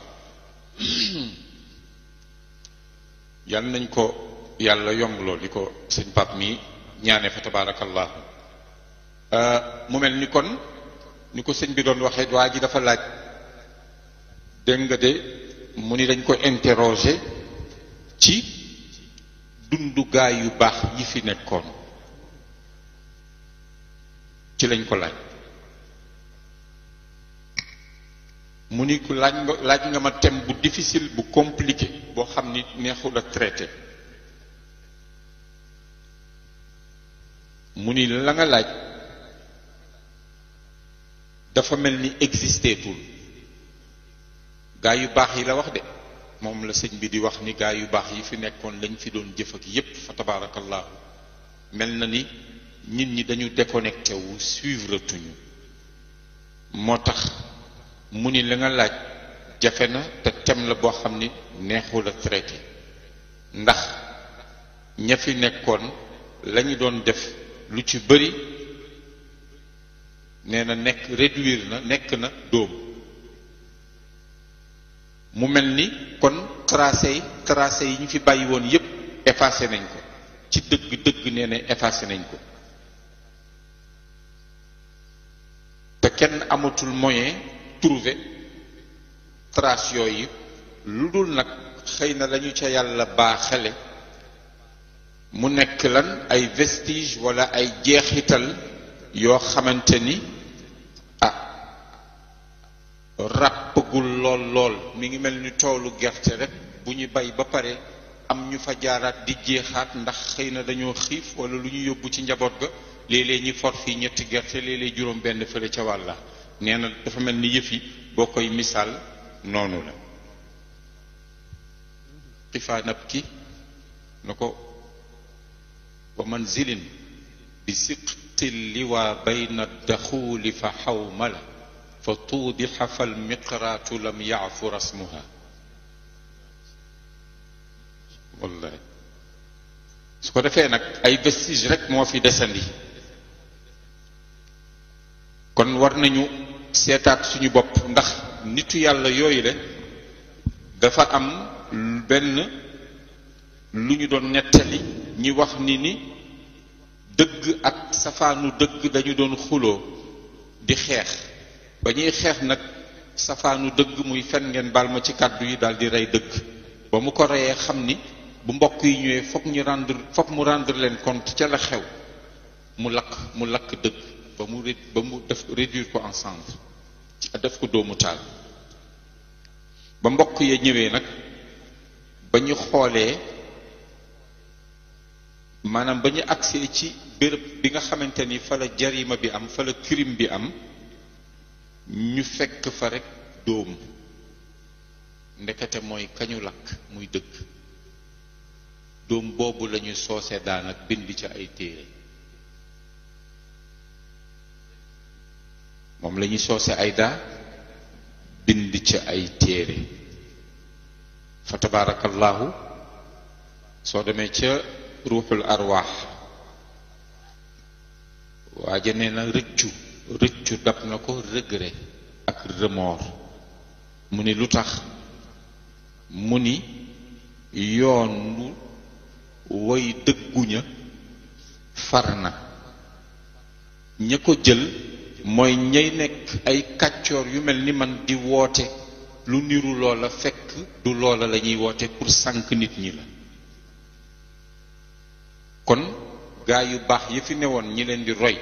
yal nañ ko yàlla yomb lool li ko sëñ Pape mi ñaane fa tabarakallahu mu mel ni kon ni ko sëñ bi doon waxee waa ji dafa laaj dégg nga de mu ni dañ ko interroger ci dundu gaay yu baax yi fi nekkoon ci lañ ko laaj mu ni ku laaj nga ma thème bu difficile bu compliqué boo xam ni neexul a traité mu ni la nga laaj dafa mel ni existeetul gaa yu baax yi la wax de moom la sëñ bi di wax ni gaa yu baax yi fi nekkoon lañ fi doon jëf ak yépp fa tabarakallahu mel na ni nit ñi dañu déconnecté wu suivre tuñu moo tax mu ni la nga laaj jafe na te thème la boo xam ni neexul a traité ndax ña fi nekkoon lañu doon def lu ci bëri nee na nekk na dóom mu mel ni kon tracé yi ñu fi bàyyi woon yépp effacé nañ ko ci dëgg nee na effacé nañ ko te kenn amatul moyen trouver trace yooyu lu dul nag xëy na lañu ca yàlla baaxale mu nekk lan ay vestige wala ay jeexital yoo xamante ni ràppagul lool mi ngi mel ni toolu gerte rek bu ñu bay ba pare am ñu fa jaaraat di jeexaat ndax xëy na dañoo xiif wala lu ñu yóbbu ci njaboot ga léeg-léeg ñi for fii ñetti gerte léeg-léeg juróom benn fële ca wàlla nee na dafa mel ni yëf yi boo koy misaal noonu la xifaa nabki na ko wa manzilin bi siqti liwa bayna daxuuli fa xawmala fa tuudixa fal miqraatu lam yaafu rasmuha wallahi su ko defee nag ay vestige rek moo fi desandi kon war nañu seetaat suñu bopp ndax nitu yàlla yooyu le dafa am benn lu ñu doon nettali ñi wax ni dëgg ak safaanu dëgg dañu doon xuloo di xeex ba ñuy xeex nag safaanu dëgg muy fen ngeen baal ma ci kàddu yi daal di rey dëgg ba mu ko reyee xam ni bu mbokk yi ñëwee fokk mu rendre leen compte ca la xew mu lakk dëgg ba mu def réduire ko ensemble def ko doomu taal ba mbokk ya ñëwee nag ba ñu xoolee maanaam ba ñu agsee ci béréb bi nga xamante ni fa la jarima bi am fa la crime bi am ñu fekk fa rek dóom ndekete mooy kañu lakk muy dëgg dóom boobu lañu soose daan ak bind ca ay téere moom lañuy soose ay daa bind ca ay téere fa tabarakallahu soo demee ca ruuxul arwaax waaja nee na rëccu dab na ko regret ak remords mu ni lu tax mu ni yoonu way dëgguña far na ña ko jël mooy ñay nekk ay kàccoor yu mel ni man di woote lu niru loola fekk du loola la ñuy woote pour sànk nit ñi la. kon gaa yu baax yi fi newoon ñi leen di roy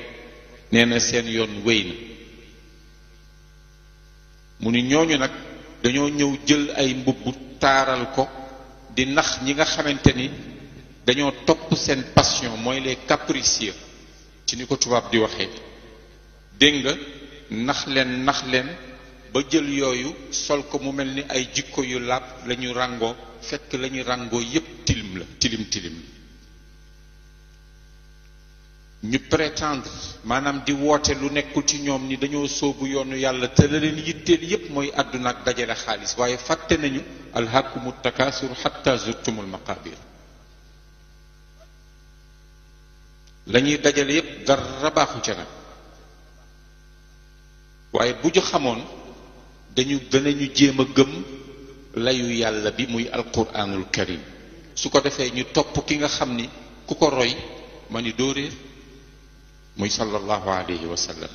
nee na seen yoon wéy na mu ni ñooñu nag dañoo ñëw jël ay mbubb taaral ko di nax ñi nga xamante ni dañoo topp seen passion mooy les capricieux ci ni ko tubaab di waxee dégg nga nax leen ba jël yooyu sol ko mu mel ni ay jikko yu laab lañu ràngoo fekk lañu ràngoo yépp tilim la tilim ñu prétendre maanaam di woote lu nekkul ci ñoom ni dañoo sóobu yoonu yàlla te la leen yitteel yépp mooy àdduna ak dajale xaalis waaye fàtte nañu alhaakumu takaasur hatta zurtumul maqaabir lañuy dajale yépp dara baaxu ca nag waaye bu ñu xamoon danañu jéem a gëm layu yàlla bi muy alquranul karim su ko defee ñu topp ki nga xam ni ku ko roy ma ni doo réer muy sallallahu alayhi wa sallam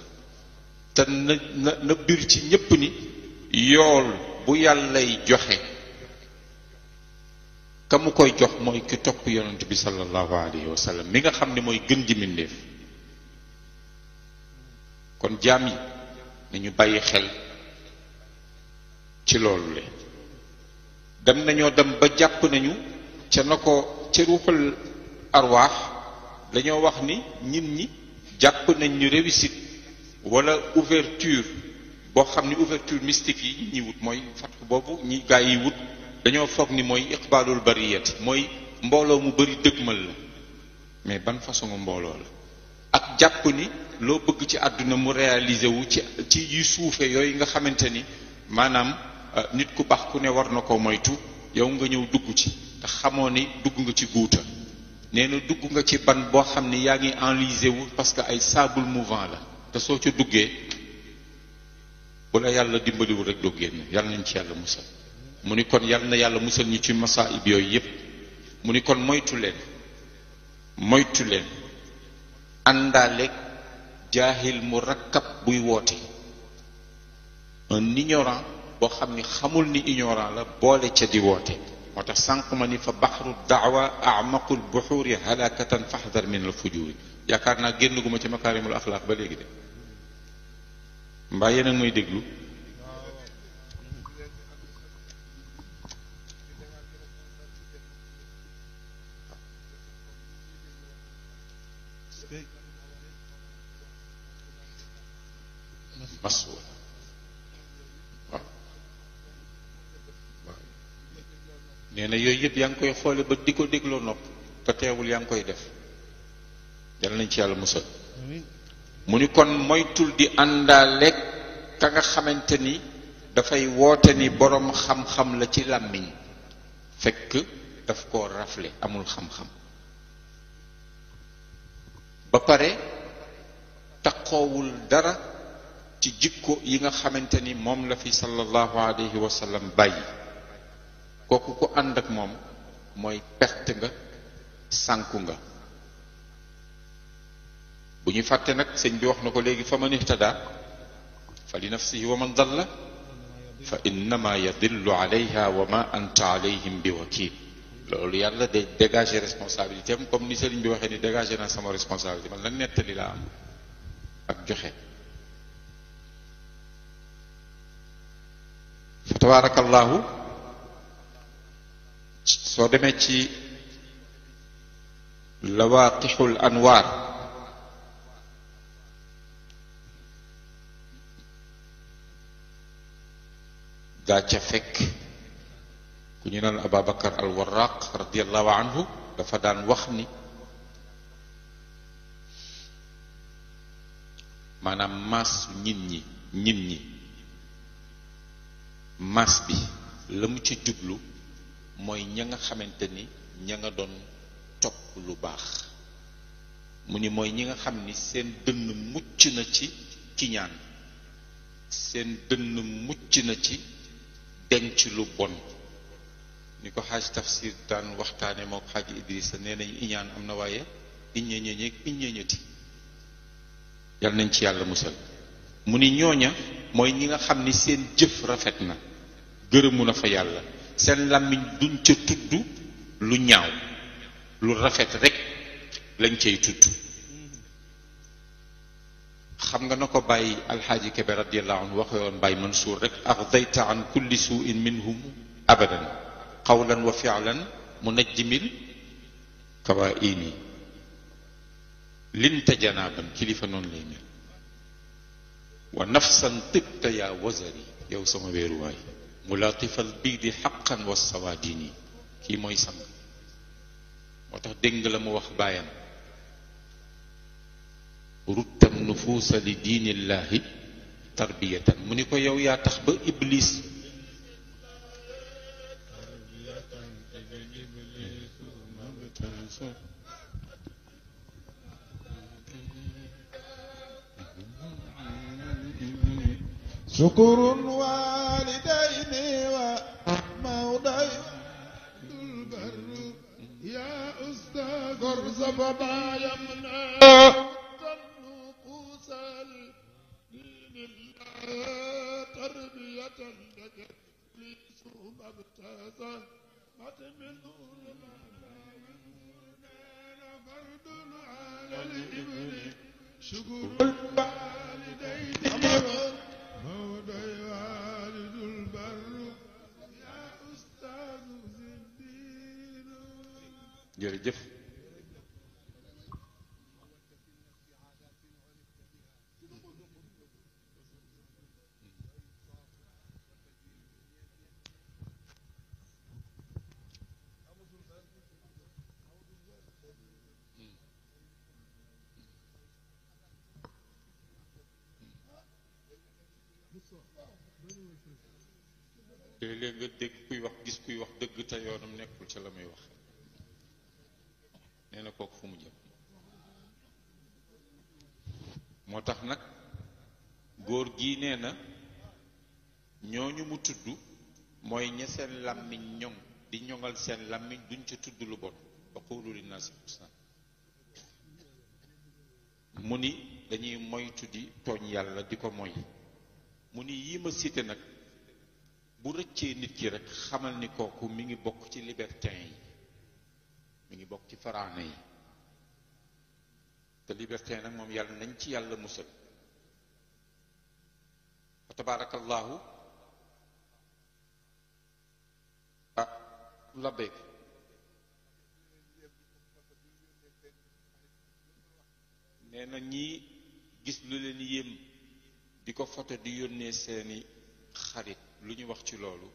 te na bir ci ñépp ni yool bu yàllay joxe ka mu koy jox mooy ki topp yonent bi sallallahu alayhi wa sallam mi nga xam ne mooy gën ji mbindéef kon jaam yi nañu bàyyi xel ci loolu le dem nañoo dem ba jàpp nañu ca na ko ca ruuxul arwaax dañoo wax ni nit ñi jàpp nañ ñu réussite wala ouverture boo xam ni ouverture mystique yi ñi wut mooy fatku boobu ñi gaa yi wut dañoo foog ni mooy iqbaalul bariyati mooy mbooloo mu bari dëgmal la mais ban façon mbooloo la ak jàpp ni loo bëgg ci àdduna mu réaliser wu ci yu suufe yooyu nga xamante ni maanaam nit ku baax ku ne war na ko moytu yow nga ñëw dugg ci te xamoo ni dugg nga ci guuta nee na dugg nga ci ban boo xam ni yaa ngi enlisé wu parce que ay sable mouvant la te soo ca duggee bu la yàlla dimbaliwul rek doo génn yàlla nañ ci yàlla musal mu ni kon yàlla na yàlla musal ñu ci masaib yooyu yépp mu ni kon moytu leen àndaaleeg jaahil mu rakkab buy woote un ignorant boo xam ni xamul ni ignorant la boole ca di woote moo tax sànq ma ni fa baxru daawa amaqul buxuuri halakatan faxdar min al fujuri yaakaar naa génn gu ma ci makaarimul axlaaq ba léegi de mbaa yeneen muy déglu maswa waaw nee na yooyu yëpp yaa ngi koy xoole ba di ko dégloo nopp te teewul yaa ngi koy def yal nañ ci yàlla musal mu ni kon moytul di àndaaleeg ka nga xamante ni dafay woote ni boroom xam-xam la ci làmmiñ fekk daf koo rafle amul xam-xam ba pare taqoowul dara ci jikko yi nga xamante ni moom la fi sallallahu alayhi wa sallam bàyyi kooku ko ànd ak moom mooy perte nga sànku nga bu ñu fàtte nag sëñ bi wax na ko léegi fa man ihtada fa li nafsihi wa man dalla fa innama yadillu alayha wa ma anta alayhim bi wakil loolu yàlla day dégager responsabilité am comme ni sëriñ bi waxee ni dégager naa sama responsabilité man la nettali laa am ak joxe fa tabarakallahu soo demee ci lawaqixul anwaar daa ca fekk ku ñu naan Ababacar al Warraq radiallahu anhu dafa daan wax ni maanaam maas nit ñi maas bi la mu ci jublu mooy ña nga xamante ni ña nga doon topp lu baax mu ni mooy ñi nga xam ni seen dënn mucc na ci kiñaan seen dënn mucc na ci denc lu bon ni ko xaaj tafsir daan waxtaane moo ko xaaj Idrissa nee nañ iñaan am na waaye iññeñeñeeg iññeñeti yal nañ ci yàlla musal mu ni ñooña mooy ñi nga xam ni seen jëf rafet na gërëmu na fa yàlla seen làmmiñ duñ ca tudd lu ñaaw lu rafet rek lañ cay tudd xam nga na ko bàyyi alxaaji Kebe radiyallahu anhu waxe woon Baay Mansuur rek ardayta an kulli suu'in minhum abadan qawlan wa fi'lan munajjimil kawaini linta janaaban kilifa noonu lay mel wa nafsan tibta yaa wazari yow sama wéeruwaay mulatifal biidi xaqan wa sawaadini kii mooy sang moo tax dégg la mu wax baayam ruttam nufuusa li diinillahi tarbiyatan mu ni ko yow yaa tax ba iblis شكر والدين وموضع البر يا أستاذ غرزب ما يمنع النفوس دين الله تربية لجد لسوم ابتزى من نور فرد على الابن شكر الوالدين موضع والد البر يا أستاذ زندين jërëjëf léeg-léeg nga dégg kuy wax gis kuy wax dëgg te yoonam nekkul ca la muy wax nee na kooku fu mu jëm moo tax nag góor gii nee na ñooñu mu tudd mooy ña seen làmmiñ ñoŋ di ñoŋal seen làmmiñ duñ ca tudd lu bon waqulu linnaasi husnan mu ni dañuy moytu di tooñ yàlla di ko moy mu ni yii ma cité nag bu rëccee nit ki rek xamal ni kooku mi ngi bokk ci libertin yi mi ngi bokk ci faraane yi te libertin nag moom yàlla nañ ci yàlla musal fa tabarakallahu la béyk nee na ñii gis lu leen yéem di ko foto di yónnee seeni xarit lu ñu wax ci loolu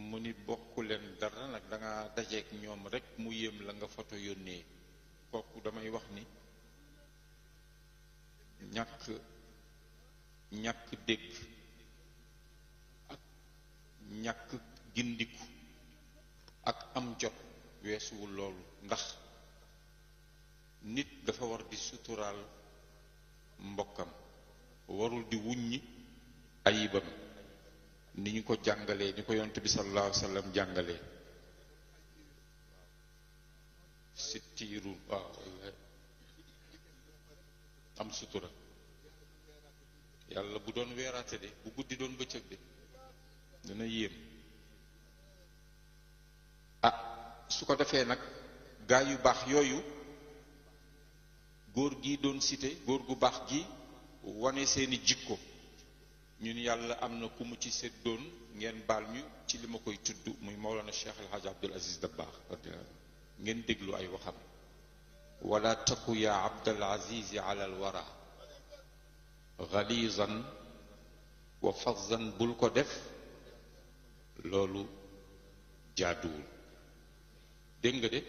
mu ni bokku leen dara nag da nga dajeek ñoom rek mu yéem la nga foto yónnee kooku damay wax ni ñàkk dégg ak ñàkk gindiku ak am jot weesuwul loolu ndax nit dafa war di suturaal mbokkam warul di wuññi ayibam ni ñu ko jàngalee ni ko yonent bi sallallahu alayhi wa sallam jàngalee sittiiru waaw am sutura yàlla bu doon weeraate de bu guddi doon bëccëg de dana yéem su ko defee nag gaa yu baax yooyu góor gi doon cité góor gu baax gi wane seeni jikko ñun yàlla am na ku mu ci séddoon ngeen baal ñu ci li ma koy tudd muy Mawlana Cheikh El Hadj Abdul Aziz Dabakh ngeen déglu ay waxam wala taku ya Abdul Aziz ala al wara ghalizan wa fazzan bul ko def loolu jaaduwul dégg nga de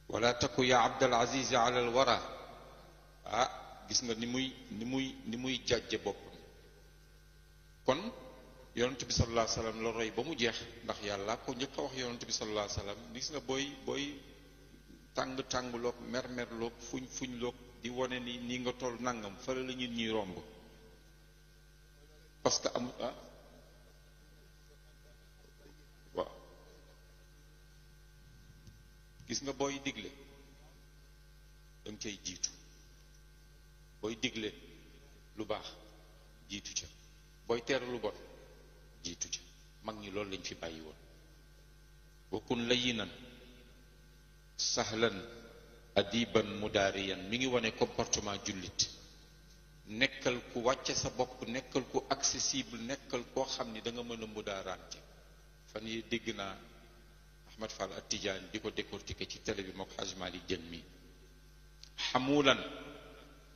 wala taku ya Abdul Aziz ala al wara gis nga ni muy jàjje boppam kon yonent bi sallallahu alayhi wasallam la roy ba mu jeex ndax yàlla ko njëkk a wax yonent bi sallallahu alayhi wasallam gis nga booy tàng-tàngloog mer-merloog fuñ loog di wone ni nga toll nangam fële la ñun ñuy romb parce que amul waaw gis nga booy digle da danga cay jiitu booy digle lu baax jiitu ca booy teer lu bon jiitu ca mag ñi loolu lañ fi bàyyi woon wakun layinan sahlan adiban mudaariyan mi ngi wane comportement jullit nekkal ku wàcce sa bopp nekkal ku accessible nekkal koo xam ni da nga mën a mudaaraante fan yi dégg naa Ahmad Fall At-Tijaani di ko décortiquer ci télé bi mook Haj Malik Jën mi xamulan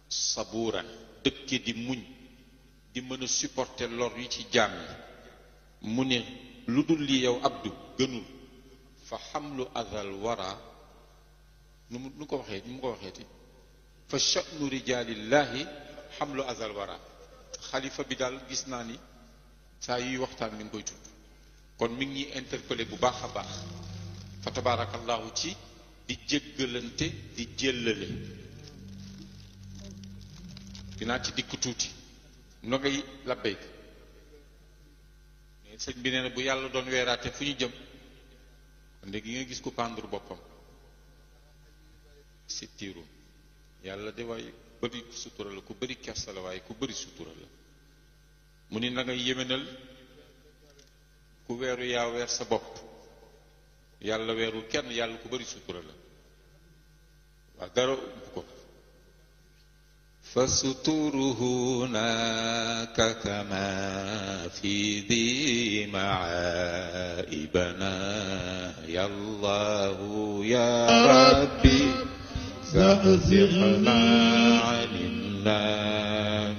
sabuuran dëkke di muñ di mën a supporter lor yi ci jaam yi mu ne lu dul li yow abdu gënul fa xamlu adal wara nu ko waxeeti fa sha'nu rijaalillahi xamlu azal wara xalifa bi daal gis naa ni saa yuy waxtaan mi ngi koy tudd kon mi ngi ñuy interpellé bu baax a baax fa tabaarakallahu ci di jéggalante di jéllale dinaa ci dikk tuuti no ngay labbayk sëñ bi nee na bu yàlla doon weeraate fu ñu jëm léegi nga gis ku pendre boppam sittiiru yàlla de waaye bëri sutura la ku bëri kersa la waaye ku bëri sutura la mu ni na ngay yéwénal ku weeru yaa weer sa bopp yàlla weerul kenn yàlla ku bëri sutura la waaw dara ump ko fa suturuhu naaka kama fi di maaibana yallahu ya rabbi زحزحنا عن النار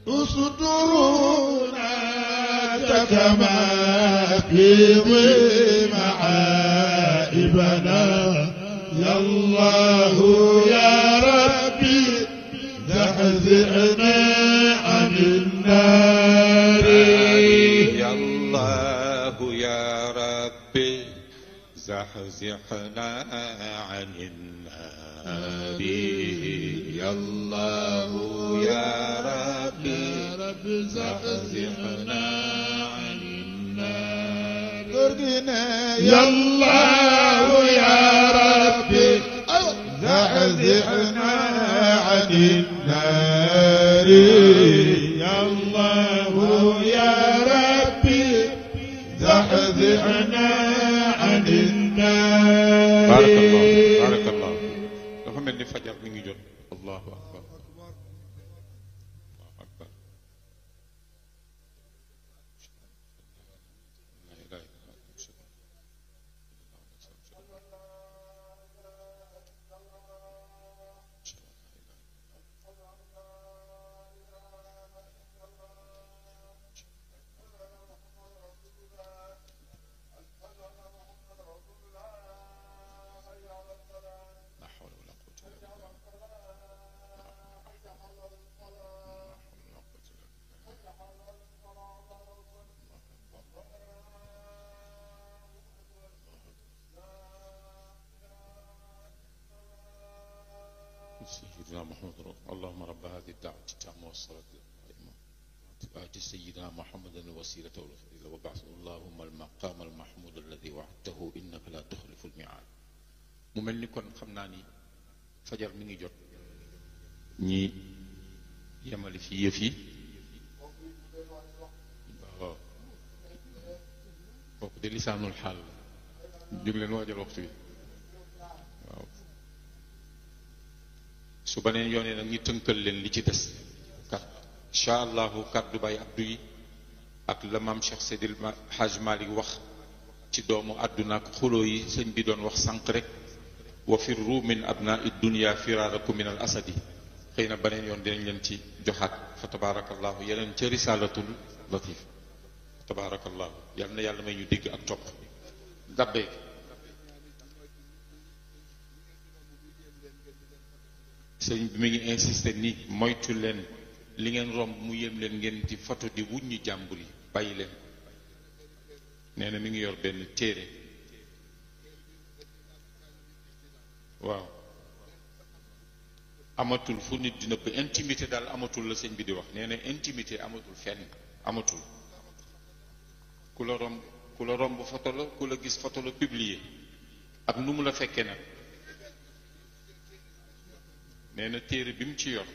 أصدرنا كما في معائبنا يا الله يا ربي زحزحنا عن النار يا الله يا ربي زحزحنا عن النار يا الله يا ربي زحزحنا عن النار يا الله يا ربي زحزحنا عن النار يا الله يا ربي زحزحنا عن النار بارك الله بارك الله dafa mel ni fajar mi ngi jot allahu akbar allahu akbar سيدنا محمد اللهم رب هذه الدعوة التامة والصلاة القائمة آت سيدنا محمد الوسيلة والفضيلة وبعثه اللهم المقام المحمود الذي وعدته إنك لا تخلف الميعاد mu mel ni kon xam naa ni fajar mi ngi jot ñi yemali fi yëf yi waaw kooku de lisaanul xaal jóg leen waajal waxtu bi waaw su baneen yoonee nag ñu tënkal leen li ci des kat incha allahu kaddu bay abdu yi ak la maam Cheikh Seydil Haj Malik wax ci doomu àdduna ak xuloo yi sëñ bi doon wax sànq rek wa firru min abnai dunya firarakum min al asadi xëy na baneen yoon dinañ leen ci joxaat fa tabarakallahu yeneen ca risalatul latif fa tabarakallahu yal na yàlla may ñu dégg ak topp dabbee sëñ bi mi ngi insisté ni moytu leen li ngeen romb mu yéem leen ngeen di photo di wuññi jàmbur yi bàyyi leen nee na mi ngi yor benn téere waaw amatul fu nit di nëbb intimité daal amatul la sëñ bi di wax nee na intimité amatul fenn amatul ku la romb photo la ku la gis photo la publier ak nu mu la fekkee nag nee na téere bi mu ci yor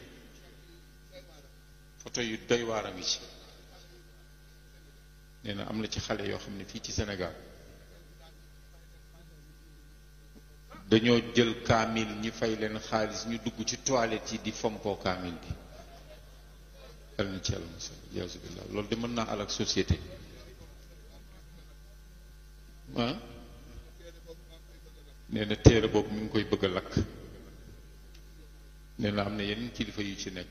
photo yu doy waar a ngi ci. nee na am na ci xale yoo xam ne fii ci Sénégal dañoo jël kaamil ñi fay leen xaalis ñu dugg ci toilette yi di fompoo kaamil bi. yal na ci yàlla musal yaasu billah loolu de mën naa alak société ah. nee na téere boobu mi ngi koy bëgg a lakk. nee na am na yeneen kilifa yu ci nekk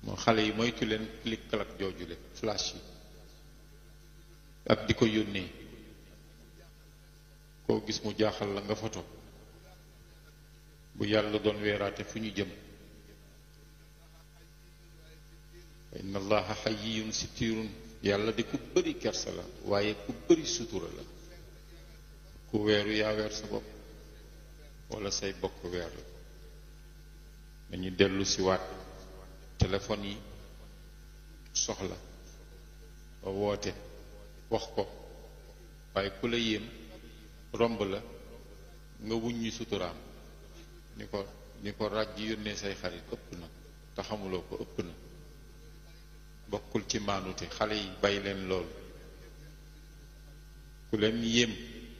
moo xale yi moytu leen click clack joojule flash yi ak di ko yónnee koo gis mu jaaxal la nga foto bu yàlla doon weeraate fu ñu jëm. inna allaha hayyun sitirun yàlla di ku bëri kersa la waaye ku bëri sutura la. ku weeru yaa weer sa bopp wala say bokk weer la. dañu dellu si waat téléphone yi soxla ba woote wax ko waaye ku la yéem romb la nga wuññi suturaam ni ko ràjj yónnee say xarit ëpp na te xamuloo ko ëpp na. bokkul ci maanute xale yi bay leen lool. ku leen yéem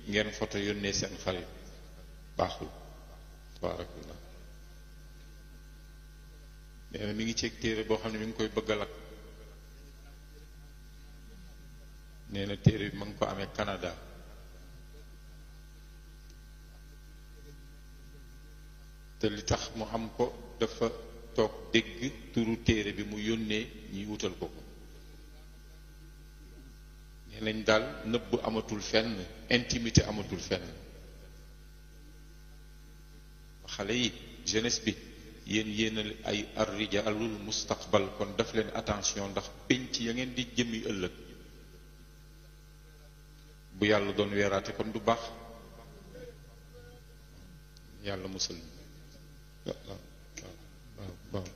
ngeen foto yónnee seen xarit baaxul. tabaarakallah. nee na mi ngi ceeg téere boo xam ne mi ngi koy bëgg a lakk. nee na téere bi ma ngi ko amee Canada. te li tax mu am ko dafa toog dégg turu téere bi mu yónnee ñuy wutal ko ko. nee nañ daal nëbb amatul fenn intimité amatul fenn. xale yi jeunesse bi yéen ay ar-rijaalul mustaqbal kon daf leen attention ndax penc ya ngeen di jëmi ëllëg bu yàlla doon weeraate kon du baax. yàlla musal waaw waaw waaw.